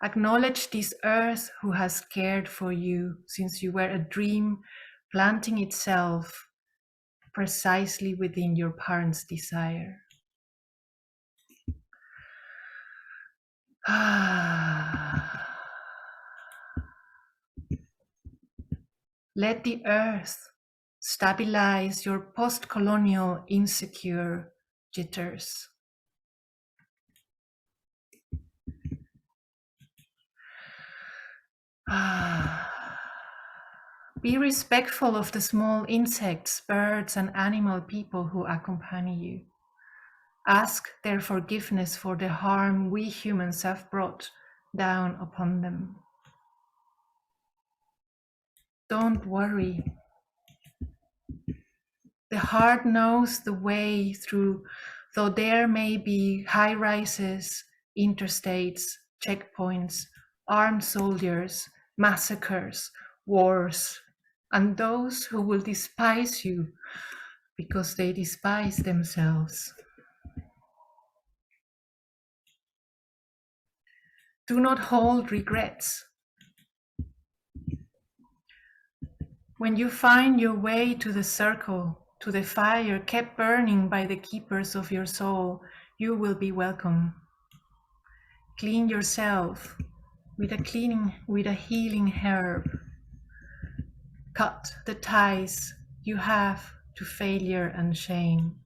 Speaker 1: Acknowledge this earth who has cared for you since you were a dream, planting itself precisely within your parents' desire. Let the earth stabilize your post-colonial insecure jitters. Be respectful of the small insects, birds, and animal people who accompany you. Ask their forgiveness for the harm we humans have brought down upon them. Don't worry. The heart knows the way through, though there may be high rises, interstates, checkpoints, armed soldiers, massacres, wars, and those who will despise you because they despise themselves. Do not hold regrets. When you find your way to the circle, to the fire kept burning by the keepers of your soul, you will be welcome. Clean yourself with a healing herb. Cut the ties you have to failure and shame.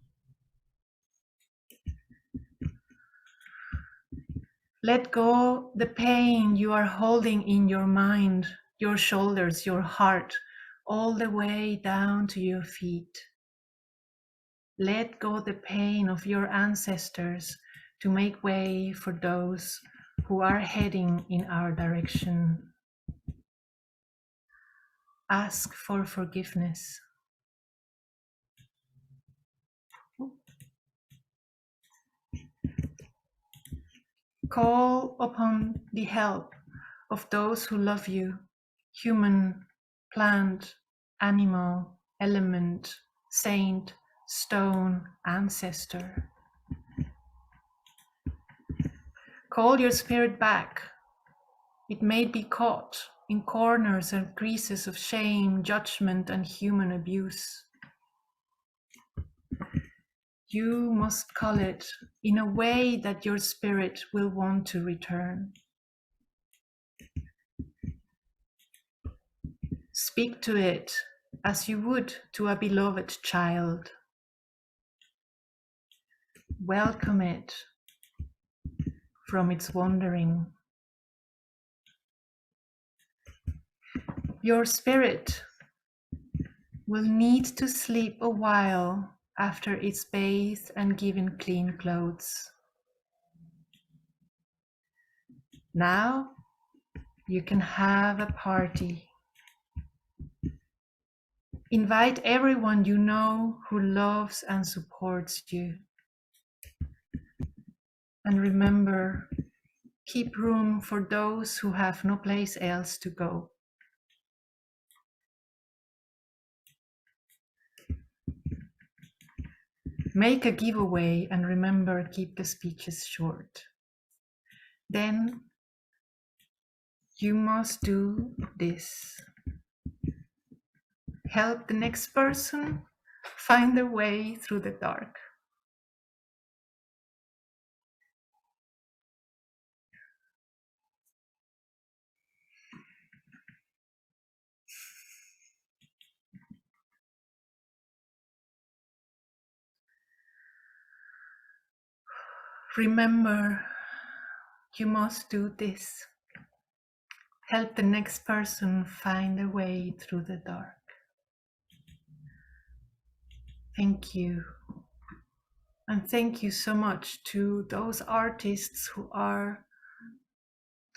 Speaker 1: Let go the pain you are holding in your mind, your shoulders, your heart, all the way down to your feet. Let go the pain of your ancestors to make way for those who are heading in our direction. Ask for forgiveness. Call upon the help of those who love you, human, plant, animal, element, saint, stone, ancestor. Call your spirit back. It may be caught in corners and creases of shame, judgment, and human abuse. You must call it in a way that your spirit will want to return. Speak to it as you would to a beloved child. Welcome it from its wandering. Your spirit will need to sleep a while after it's bathed and given clean clothes. Now you can have a party. Invite everyone you know who loves and supports you. And remember, keep room for those who have no place else to go. Make a giveaway and remember, keep the speeches short. Then you must do this. Help the next person find their way through the dark. Remember, you must do this. Help the next person find their way through the dark. Thank you. And thank you so much to those artists who are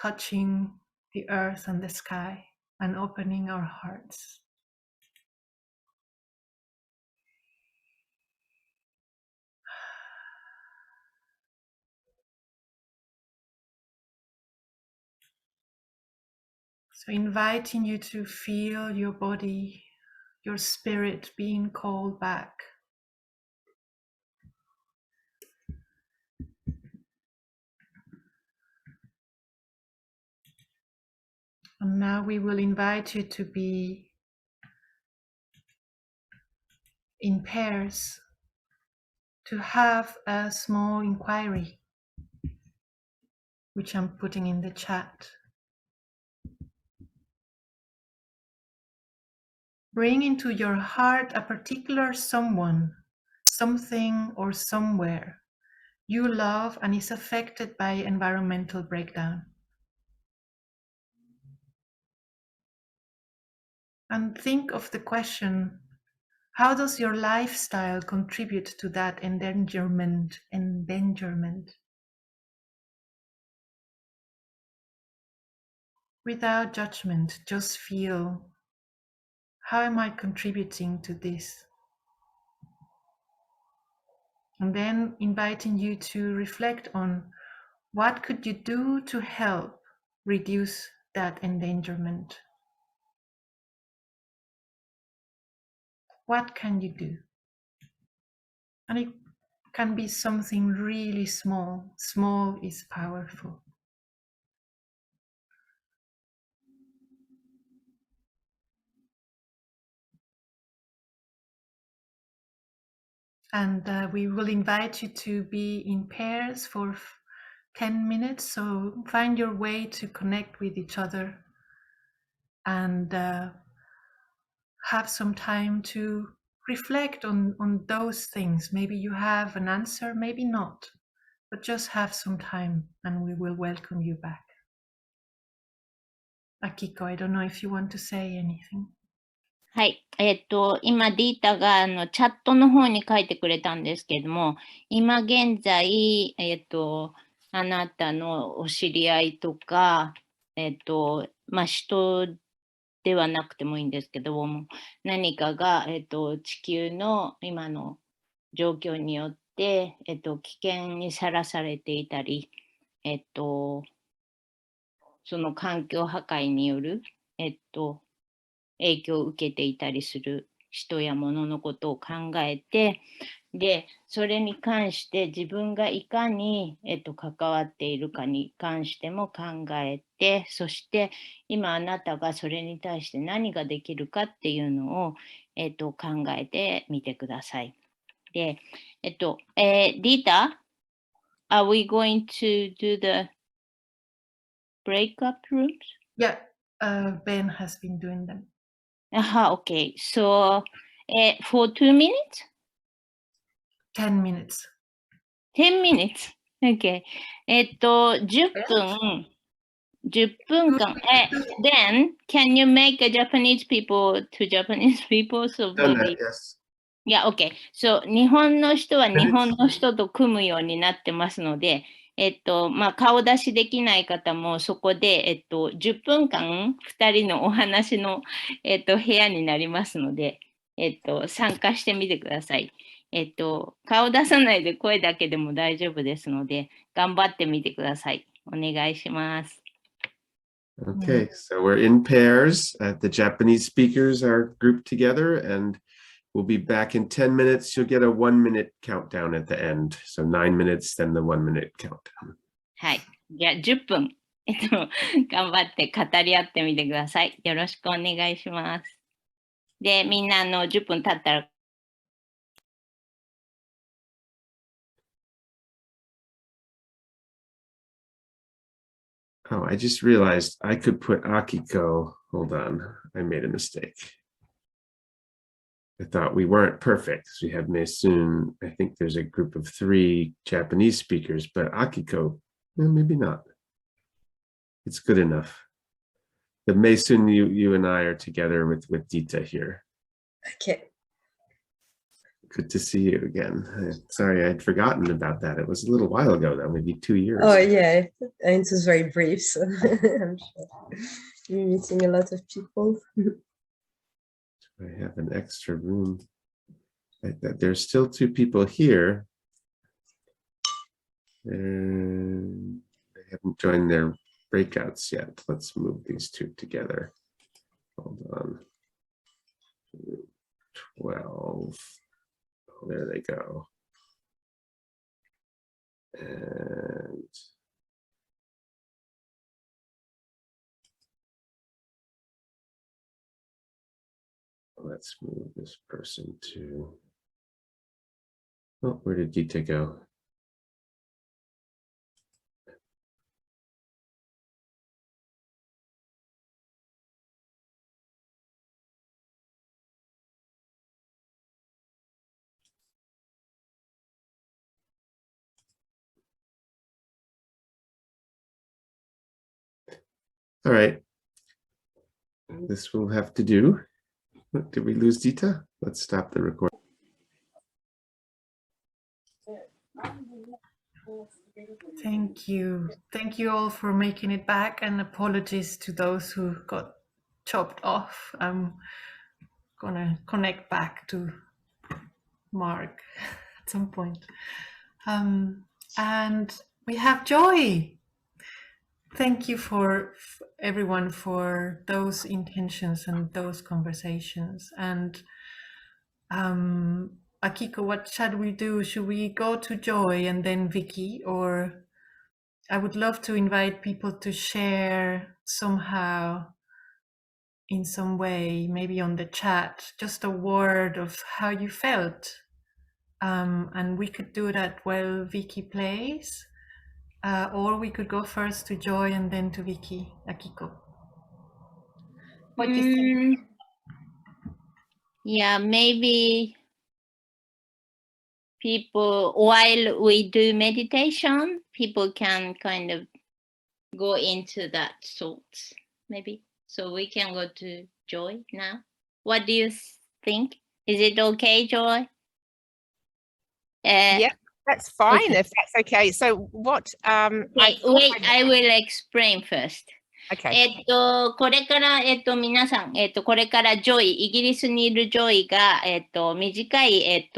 Speaker 1: touching the earth and the sky and opening our hearts. So inviting you to feel your body, your spirit being called back. And now we will invite you to be in pairs, to have a small inquiry, which I'm putting in the chat. Bring into your heart a particular someone, something, or somewhere you love and is affected by environmental breakdown. And think of the question, how does your lifestyle contribute to that endangerment? Without judgment, just feel, how am I contributing to this? And then inviting you to reflect on what could you do to help reduce that endangerment? What can you do? And it can be something really small. Small is powerful. And we will invite you to be in pairs for 10 minutes. So find your way to connect with each other and have some time to reflect on those things. Maybe you have an answer, maybe not, but just have some time and we will welcome you back. Akiko, I don't know if you want to say anything.
Speaker 2: はい。今、ディータがチャットの方に書いてくれたんですけれども、今現在、あなたのお知り合いとか、人ではなくてもいいんですけども、何かが、地球の今の状況によって、危険にさらされていたり、その環境破壊による、影響を受けていたりする人や物のことを考えて、で、それに関して自分がいかに、関わっているかに関しても考えて、そして今あなたがそれに対して何ができるかっていうのを、考えてみてください。で、Dita, are we going to do the breakup rooms?
Speaker 1: Yeah, Ben has been doing them.
Speaker 2: Okay. So, for 2 minutes?
Speaker 1: 10 minutes.
Speaker 2: 10 minutes? Okay. 10分間。Then, can you make a Japanese people to Japanese people? So
Speaker 3: Done
Speaker 2: maybe.
Speaker 3: that, yes.
Speaker 2: Yeah, okay. So,日本の人は日本の人と組むようになってますので、顔出しできない方もそこで、10分間2人のお話の、部屋になりますので、参加してみてください。顔出さないで声だけでも大丈夫ですので、頑張ってみてください。お願いします。
Speaker 3: Okay, so we're in pairs. The Japanese speakers are grouped together, and we'll be back in 10 minutes. You'll get a 1-minute countdown at the end. So 9 minutes, then the 1-minute countdown.
Speaker 2: はい。じゃあ10分、頑張って語り合ってみてください。よろしくお願いします。で、みんな10分経ったら、
Speaker 3: Oh, I just realized I could put Akiko. Hold on, I made a mistake. I thought we weren't perfect. We have Maysoon. I think there's a group of 3 Japanese speakers, but Akiko, well, maybe not. It's good enough. But Maysoon, you and I are together with Dita here.
Speaker 7: Okay.
Speaker 3: Good to see you again. Sorry, I'd forgotten about that. It was a little while ago, though, maybe 2 years.
Speaker 7: Oh yeah, and it was very brief, so I'm sure you're meeting a lot of people.
Speaker 3: I have an extra room. There's still 2 people here. And they haven't joined their breakouts yet. Let's move these 2 together. Hold on. 12. Oh, there they go. And let's move this person to, oh, where did Dita go? All right, this will have to do. Did we lose Dita? Let's stop the recording.
Speaker 1: Thank you. Thank you all for making it back, and apologies to those who got chopped off. I'm gonna connect back to Mark at some point. And we have Joy. Thank you for everyone for those intentions and those conversations. And Akiko, what shall we do? Should we go to Joy and then Vicky? Or I would love to invite people to share somehow in some way, maybe on the chat, just a word of how you felt. And we could do that while Vicky plays. Or we could go first to Joy and then to Vicky. Akiko. What do you think?
Speaker 2: Yeah, maybe people, while we do meditation, people can kind of go into that thoughts, maybe. So we can go to Joy now. What do you think? Is it okay, Joy?
Speaker 8: Yeah, that's fine,
Speaker 2: okay.
Speaker 8: if that's okay. So what
Speaker 2: wait, I will explain first.
Speaker 8: Okay.
Speaker 2: これから、皆さん、これからジョイ、イギリスにいるジョイが、短い、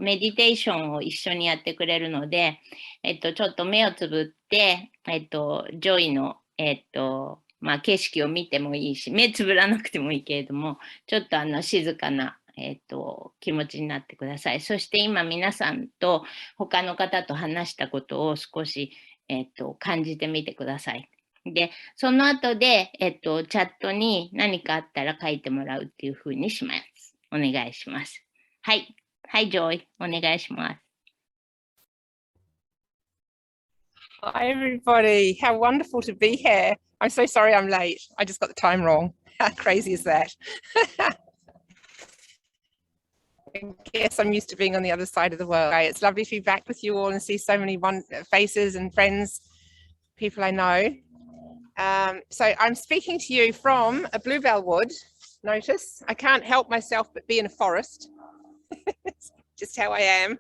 Speaker 2: メディテーションを一緒にやってくれるので、ちょっと目をつぶって、ジョイの、まあ、景色を見てもいいし、目つぶらなくてもいいけれども、ちょっと静かな、気持ちになってください。そして今皆さんと他の方と話したことを少し、感じてみてください。で、その後で、チャットに何かあったら書いてもらうっていうふうにします。お願いします。はい。はい、ジョイ。お願いします。
Speaker 8: Hi, everybody. How wonderful to be here. I'm so sorry I'm late. I just got the time wrong. How crazy is that? I guess I'm used to being on the other side of the world. It's lovely to be back with you all and see so many faces and friends, people I know. So I'm speaking to you from a bluebell wood. Notice I can't help myself but be in a forest. Just how I am.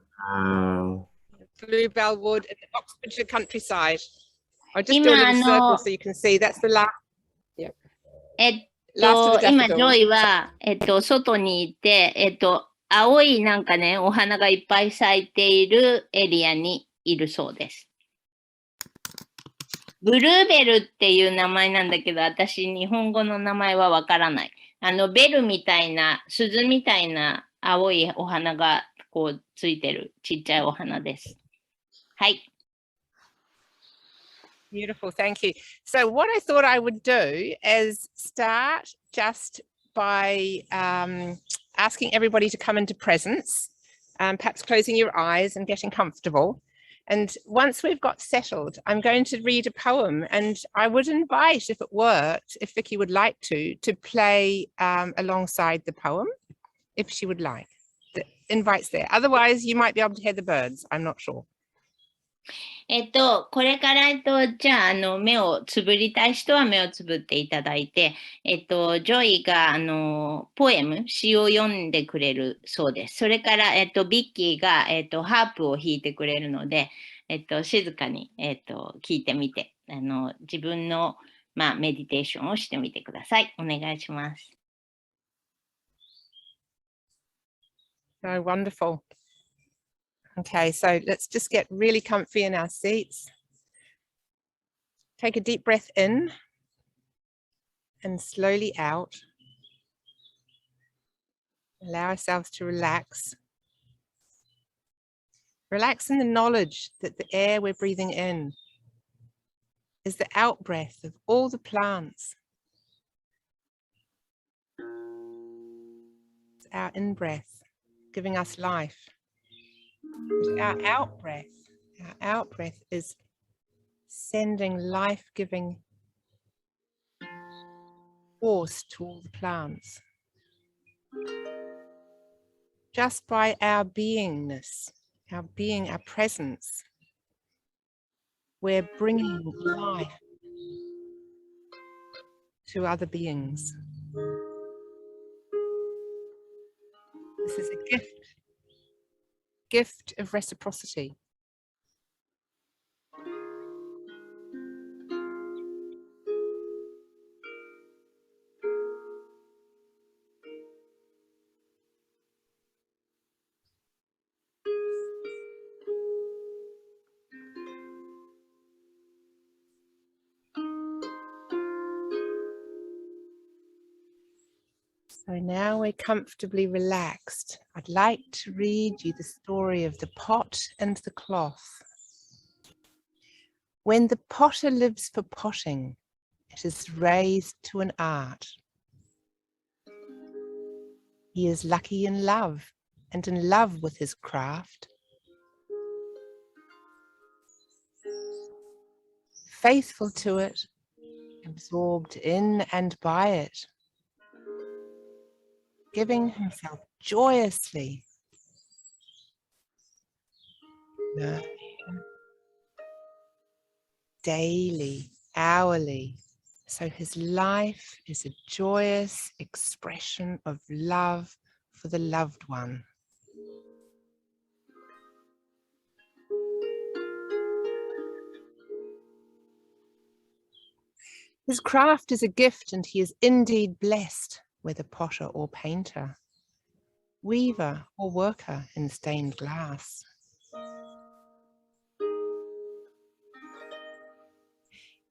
Speaker 8: Bluebell wood in the Oxfordshire countryside. I'll just do a little circle so you can see. That's the last. Yeah. Last of the
Speaker 2: 今、ジョ
Speaker 8: daffodils.
Speaker 2: イは、外にいて、青いなんかね、お花がいっぱい咲いているエリアにいるそうです。ブルーベルっていう名前なんだけど、私、日本語の名前はわからない。ベルみたいな、鈴みたいな青いお花がこうついてるちっちゃいお花です。はい。
Speaker 8: Beautiful, thank you. So what I thought I would do is start just by asking everybody to come into presence, perhaps closing your eyes and getting comfortable. And once we've got settled, I'm going to read a poem, and I would invite, if it worked, if Vicky would like to play alongside the poem, if she would like. The invite's there. Otherwise, you might be able to hear the birds. I'm not sure.
Speaker 2: これから、じゃあ、目をつぶりたい人は目をつぶっていただいて、ジョイが、ポエム、詩を読んでくれるそうです。それから、ビッキーが、ハープを弾いてくれるので、静かに、聞いてみて、自分の、まあ、メディテーションをしてみてください。お願いします。
Speaker 8: Oh, wonderful. Okay, so let's just get really comfy in our seats. Take a deep breath in and slowly out. Allow ourselves to relax. Relax in the knowledge that the air we're breathing in is the out breath of all the plants. It's our in breath giving us life. Our out breath is sending life-giving force to all the plants. Just by our beingness, our being, our presence, we're bringing life to other beings. This is a gift of reciprocity. So now we're comfortably relaxed. I'd like to read you the story of the pot and the cloth. When the potter lives for potting, it is raised to an art. He is lucky in love and in love with his craft. Faithful to it, absorbed in and by it, giving himself joyously. Daily, hourly. So his life is a joyous expression of love for the loved one. His craft is a gift, and he is indeed blessed, whether potter or painter, weaver or worker in stained glass.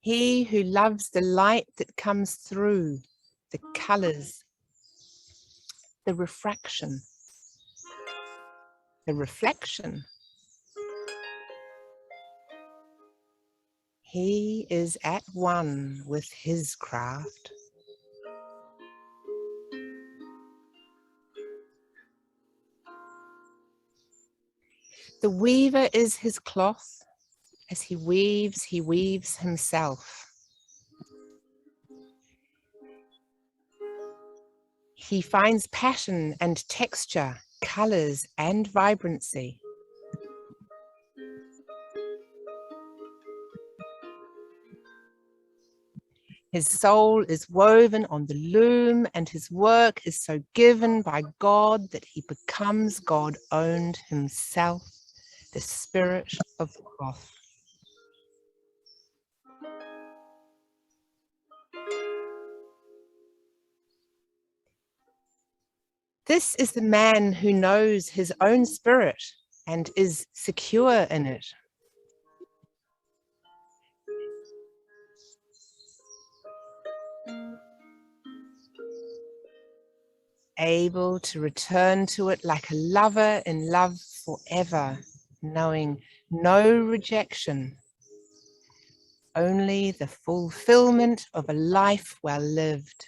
Speaker 8: He who loves the light that comes through, the colours, the refraction, the reflection. He is at one with his craft. The weaver is his cloth. As he weaves himself. He finds pattern and texture, colours and vibrancy. His soul is woven on the loom, and his work is so given by God that he becomes God-owned himself, the spirit of the cloth. This is the man who knows his own spirit and is secure in it. Able to return to it like a lover in love forever, knowing no rejection, only the fulfillment of a life well lived.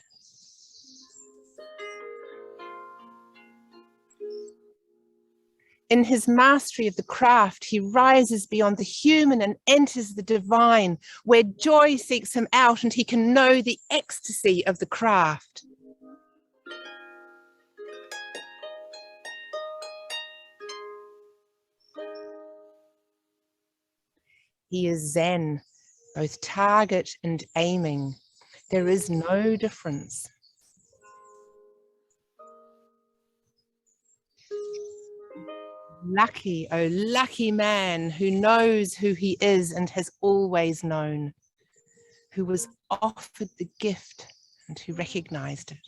Speaker 8: In his mastery of the craft, he rises beyond the human and enters the divine, where joy seeks him out and he can know the ecstasy of the craft. He is Zen, both target and aiming. There is no difference. Lucky, oh lucky man who knows who he is and has always known, who was offered the gift and who recognized it.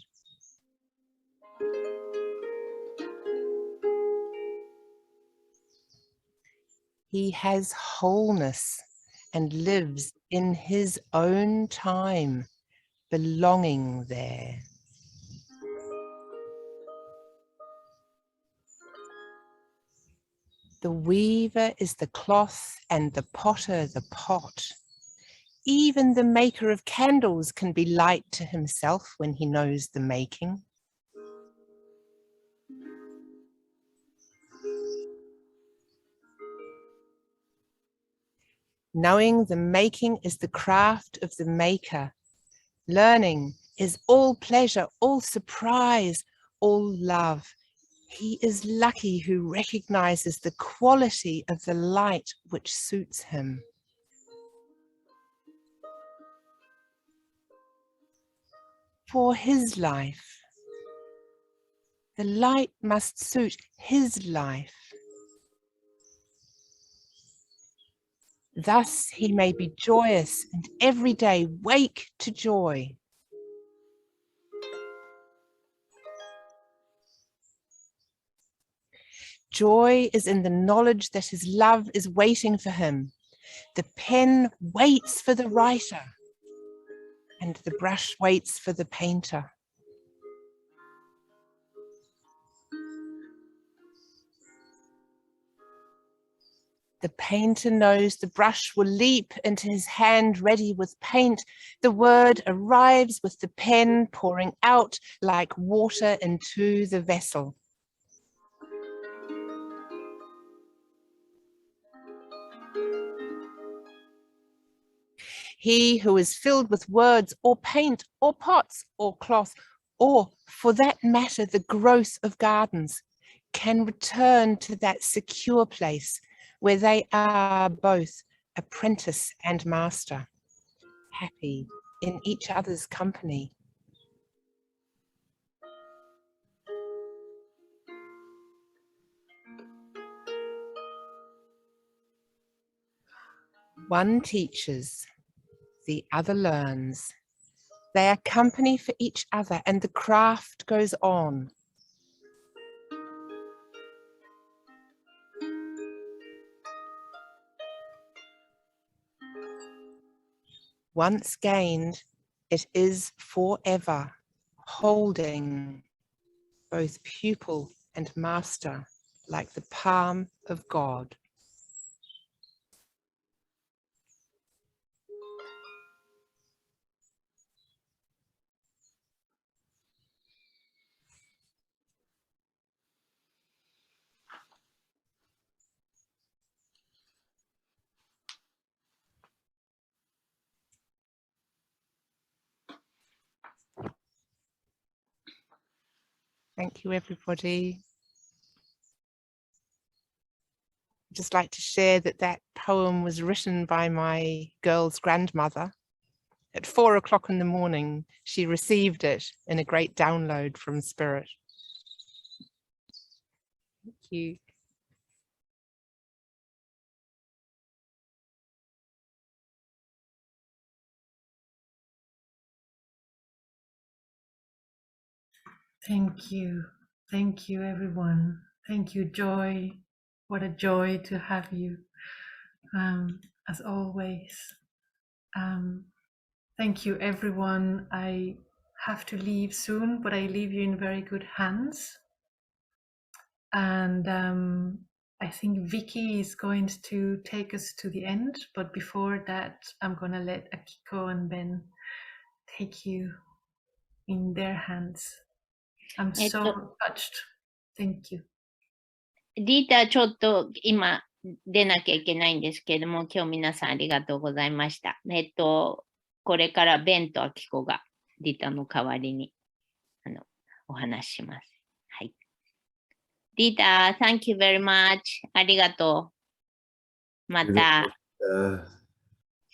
Speaker 8: He has wholeness and lives in his own time, belonging there. The weaver is the cloth and the potter the pot. Even the maker of candles can be light to himself when he knows the making. Knowing the making is the craft of the maker. Learning is all pleasure, all surprise, all love. He is lucky who recognizes the quality of the light which suits him. For his life, The light must suit his life. Thus he may be joyous and every day wake to joy. Joy is in the knowledge that his love is waiting for him. The pen waits for the writer, and the brush waits for the painter. The painter knows the brush will leap into his hand ready with paint. The word arrives with the pen pouring out like water into the vessel. He who is filled with words or paint or pots or cloth, or for that matter, the growth of gardens, can return to that secure place where they are both apprentice and master, happy in each other's company. One teaches, the other learns. They are company for each other and the craft goes on. Once gained, it is forever, holding both pupil and master like the palm of God. Thank you, everybody. I'd just like to share that that poem was written by my girl's grandmother. At 4 o'clock in the morning, she received it in a great download from Spirit. Thank you.
Speaker 1: Thank you. Thank you, everyone. Thank you, Joy. What a joy to have you, as always. Thank you, everyone. I have to leave soon, but I leave you in very good hands. And I think Vicky is going to take us to the end. But before that, I'm going to let Akiko and Ben take you in their hands. I'm so touched. Thank you.
Speaker 2: リータ、ちょっと今出なきゃいけないんですけれども、今日皆さんありがとうございました。これからベンとアキコがリータの代わりにお話しします。はい。リータ、thank you very much. ありがとう。また。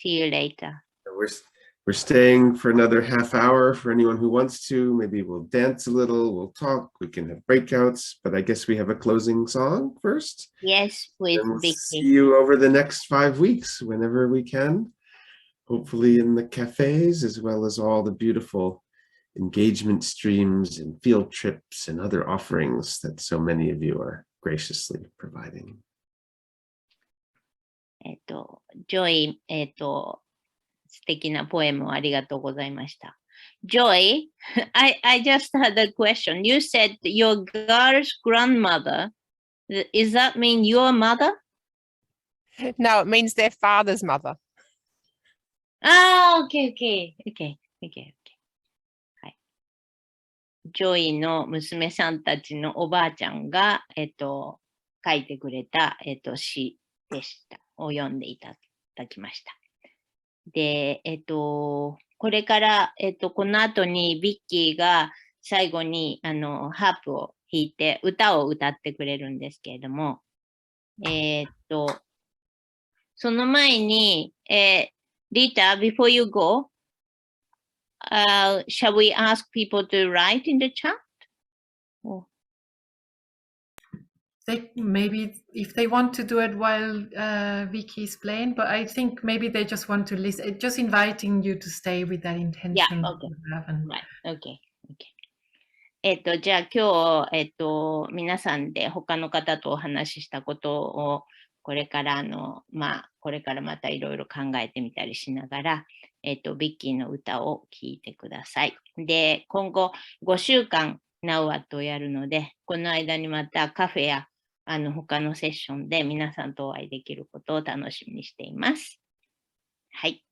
Speaker 2: See you later.
Speaker 3: We're staying for another half hour for anyone who wants to. Maybe we'll dance a little, we'll talk, we can have breakouts, but I guess we have a closing song first.
Speaker 2: Yes, with
Speaker 3: and we'll
Speaker 2: Vicky.
Speaker 3: See you over the next 5 weeks, whenever we can. Hopefully in the cafes, as well as all the beautiful engagement streams and field trips and other offerings that so many of you are graciously providing.
Speaker 2: ジョイ、素敵なポエムをありがとうございました。Joy, I just had a question. You said your girl's grandmother. Does that mean your mother?
Speaker 8: No, it means their father's mother.
Speaker 2: Ah, okay. はい。ジョイの娘さんたちのおばあちゃんが、書いてくれた、詩でした。を読んでいただきました。で、これから、この後にビッキーが最後にハープを弾いて歌を歌ってくれるんですけれども、その前に、Dita, before you go, shall we ask people to write in the chat?
Speaker 1: maybe if they want to do it while Vicky is playing, but I think maybe they just want to listen, just inviting you to stay with that intention.
Speaker 2: Yeah, okay.
Speaker 1: You have and-
Speaker 2: Right. Okay. Okay. じゃあ今日、皆さんで他の方とお話ししたことを、これからこれからまたいろいろ考えてみたりしながら、ビッキーの歌を聴いてください。で、今後5週間、ナウワットをやるので、この間にまたカフェや他のセッションで皆さんとお会いできることを楽しみにしています。はい。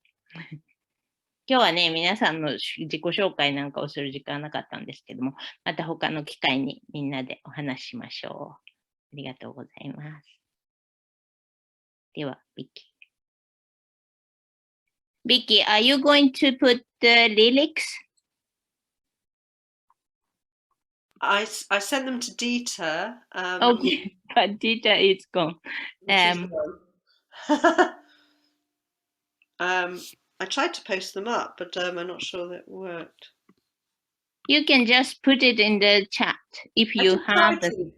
Speaker 2: 今日はね、皆さんの自己紹介なんかをする時間はなかったんですけども、また他の機会にみんなでお話ししましょう。ありがとうございます。では、ビッキー。Vicky, are you going to put the lyrics?
Speaker 9: I sent them to Dita.
Speaker 2: Okay, but Dita is gone.
Speaker 9: I tried to post them up, but I'm not sure that worked.
Speaker 2: You can just put it in the chat if you have the...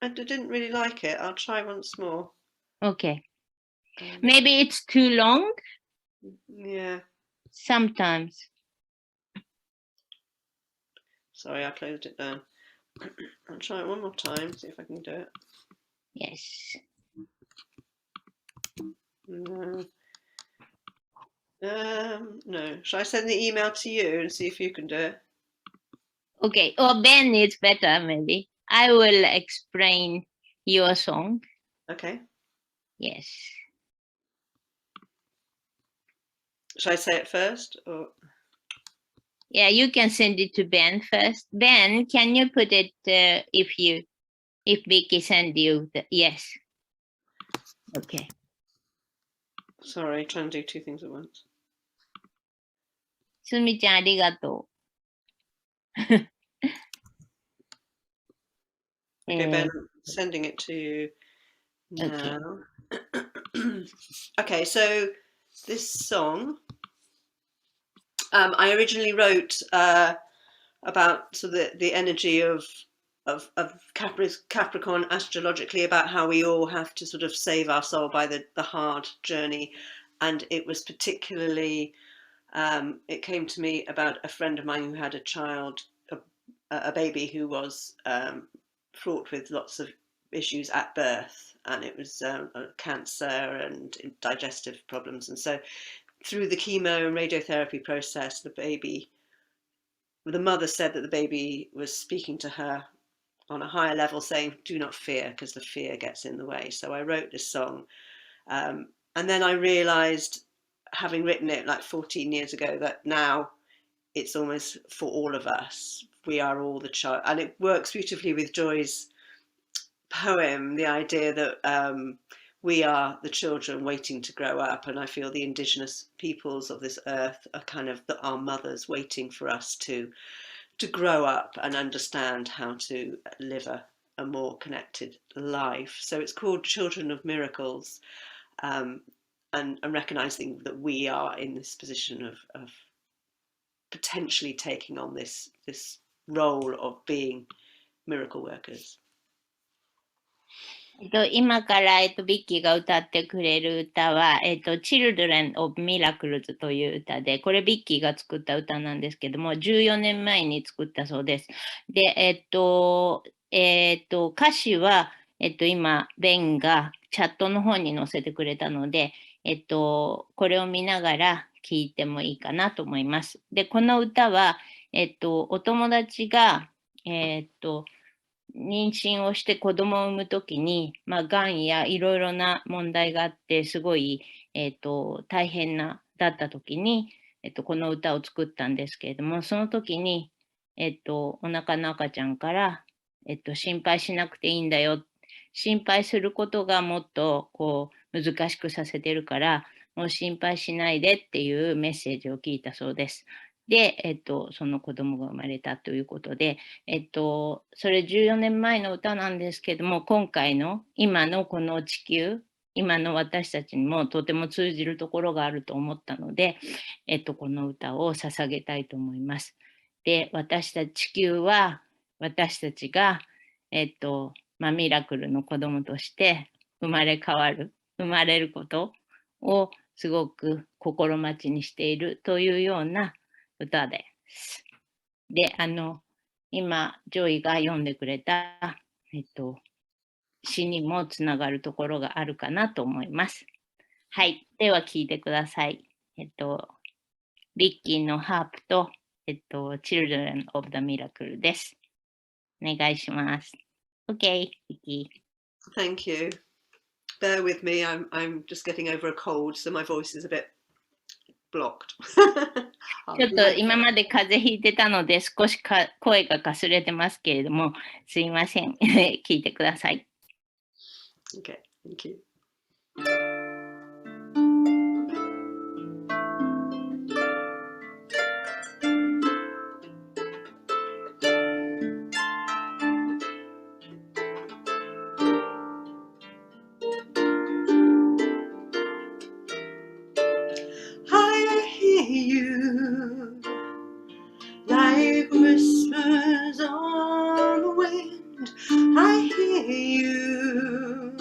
Speaker 9: I didn't really like it. I'll try once more.
Speaker 2: Okay. Maybe it's too long?
Speaker 9: Yeah.
Speaker 2: Sometimes.
Speaker 9: Sorry, I closed it down. I'll try it one more time, see if I can do it.
Speaker 2: Yes.
Speaker 9: No. Shall I send the email to you and see if you can do it?
Speaker 2: Okay. Or Ben is better, maybe. I will explain your song.
Speaker 9: Okay.
Speaker 2: Yes.
Speaker 9: Shall I say it first? Or...
Speaker 2: Yeah, you can send it to Ben first. Ben, can you put it if Vicky send you the yes? Okay.
Speaker 9: Sorry, trying to do two things at once.
Speaker 2: すみちゃん、ありがとう。
Speaker 9: Okay, Ben, sending it to you now. Okay, okay, so this song I originally wrote about the energy of Capricorn astrologically, about how we all have to sort of save our soul by the hard journey, and it was particularly it came to me about a friend of mine who had a child, a baby who was fraught with lots of issues at birth, and it was cancer and digestive problems, and so through the chemo and radiotherapy process, the mother said that the baby was speaking to her on a higher level, saying, do not fear, because the fear gets in the way. So I wrote this song. And then I realized, having written it like 14 years ago, that now it's almost for all of us. We are all the child. And it works beautifully with Joy's poem, the idea that we are the children waiting to grow up, and I feel the indigenous peoples of this earth are kind of our mothers waiting for us to grow up and understand how to live a more connected life. So it's called Children of Miracles, and recognizing that we are in this position of potentially taking on this role of being miracle workers.
Speaker 2: 今から、ビッキーが歌ってくれる歌は、Children of Miracles という歌で、これビッキーが作った歌なんですけども、14年前に作ったそうです。で、歌詞は、今、ベンがチャットの方に載せてくれたので、これを見ながら聴いてもいいかなと思います。で、この歌は、お友達が、妊娠をして子供を産むときに、がんやいろいろな問題があって、すごい、大変だったときに、この歌を作ったんですけれども、その時に、お腹の赤ちゃんから、心配しなくていいんだよ。心配することがもっと難しくさせてるから、もう心配しないでっていうメッセージを聞いたそうです。で、その子供が生まれたということで、それ14年前の歌なんですけども、今回の今のこの地球、今の私たちにもとても通じるところがあると思ったので、この歌を捧げたいと思います。で、地球は私たちが、ミラクルの子供として生まれることをすごく心待ちにしているというような歌です。で、今、ジョイが読んでくれた、詩にもつながるところがあるかなと思います。はい。では聞いてください。ビッキーのハープと、Children of the Miracle です。お願いします。OK, ビッキー。
Speaker 9: Thank you. Bear with me, I'm just getting over a cold, so my voice is a bit blocked.
Speaker 2: ちょっと今まで風邪ひいてたので少し声がかすれてますけれども、すいません。聞いてください。
Speaker 9: Okay, thank you. I hear you like whispers on the wind. I hear you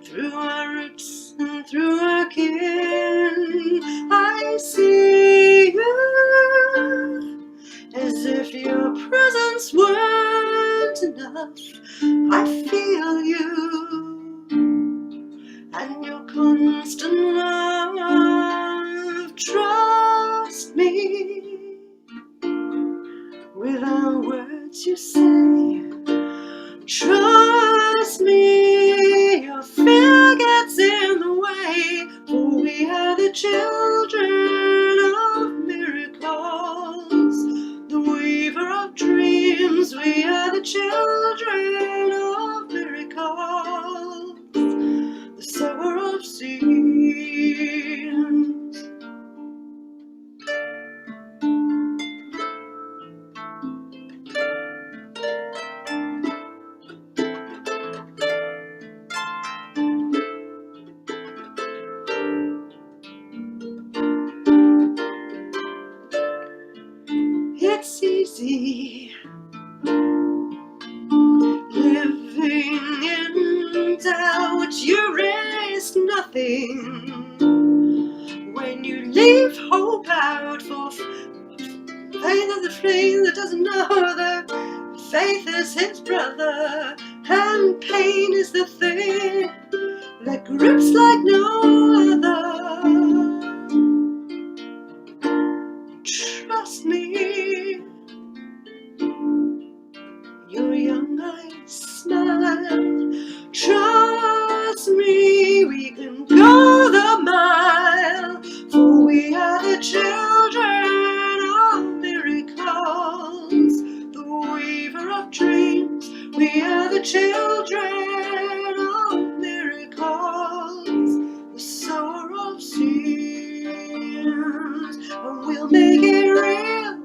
Speaker 9: through our roots and through our kin. I see you as if your presence weren't enough. I feel you and your constant love. Trust me, without words you say. Trust me, your fear gets in the way. For we are the children of miracles, the weaver of dreams. We are the children of miracles, the sower of seeds. It's easy living in doubt. You risk nothing when you leave hope out. For faith is the flame that doesn't know that faith is his brother, and pain is the thing that grips like no other. Trust me, your young eyes smile. Trust me, we can go the mile, for we are the children of miracles, the weaver of dreams. We are the children of miracles, the sower of seeds, and we'll make it real,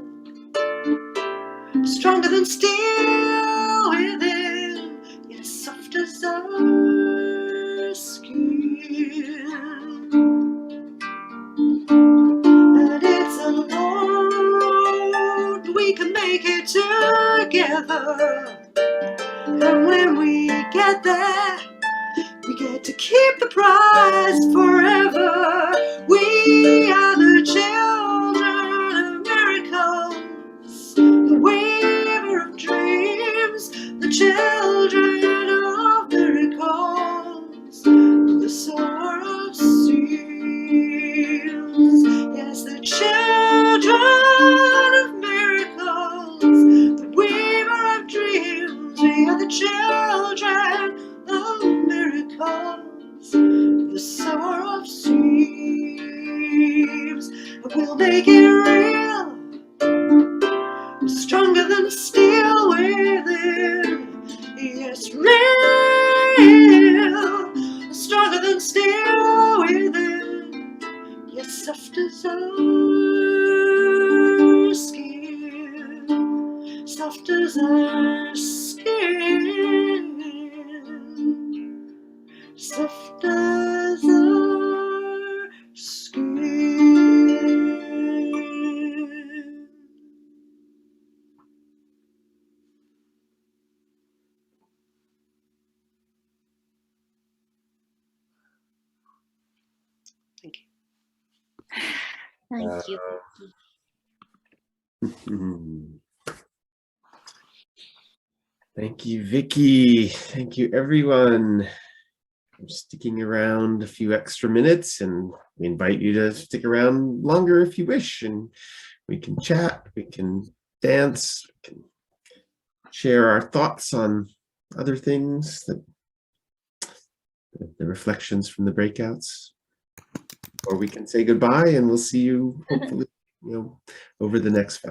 Speaker 9: stronger than steel within, yet soft as our skin. And it's a road we can make it together, and when we get there, we get to keep the prize forever. We are the children of miracles, the weaver of dreams, the children of miracles, the sower of seeds. Yes, the children of miracles, the weaver of dreams. We are the children of miracles, the sower of seeds. We'll make it real, stronger than steel within. Yes, real, stronger than steel within. Yes, soft as our skin, soft as our skin, soft as our skin.
Speaker 2: Thank you.
Speaker 3: Thank you, Vicky. Thank you, everyone, for sticking around a few extra minutes, and we invite you to stick around longer if you wish, and we can chat, we can dance, we can share our thoughts on other things, that the reflections from the breakouts, or we can say goodbye, and we'll see you hopefully, over the next 5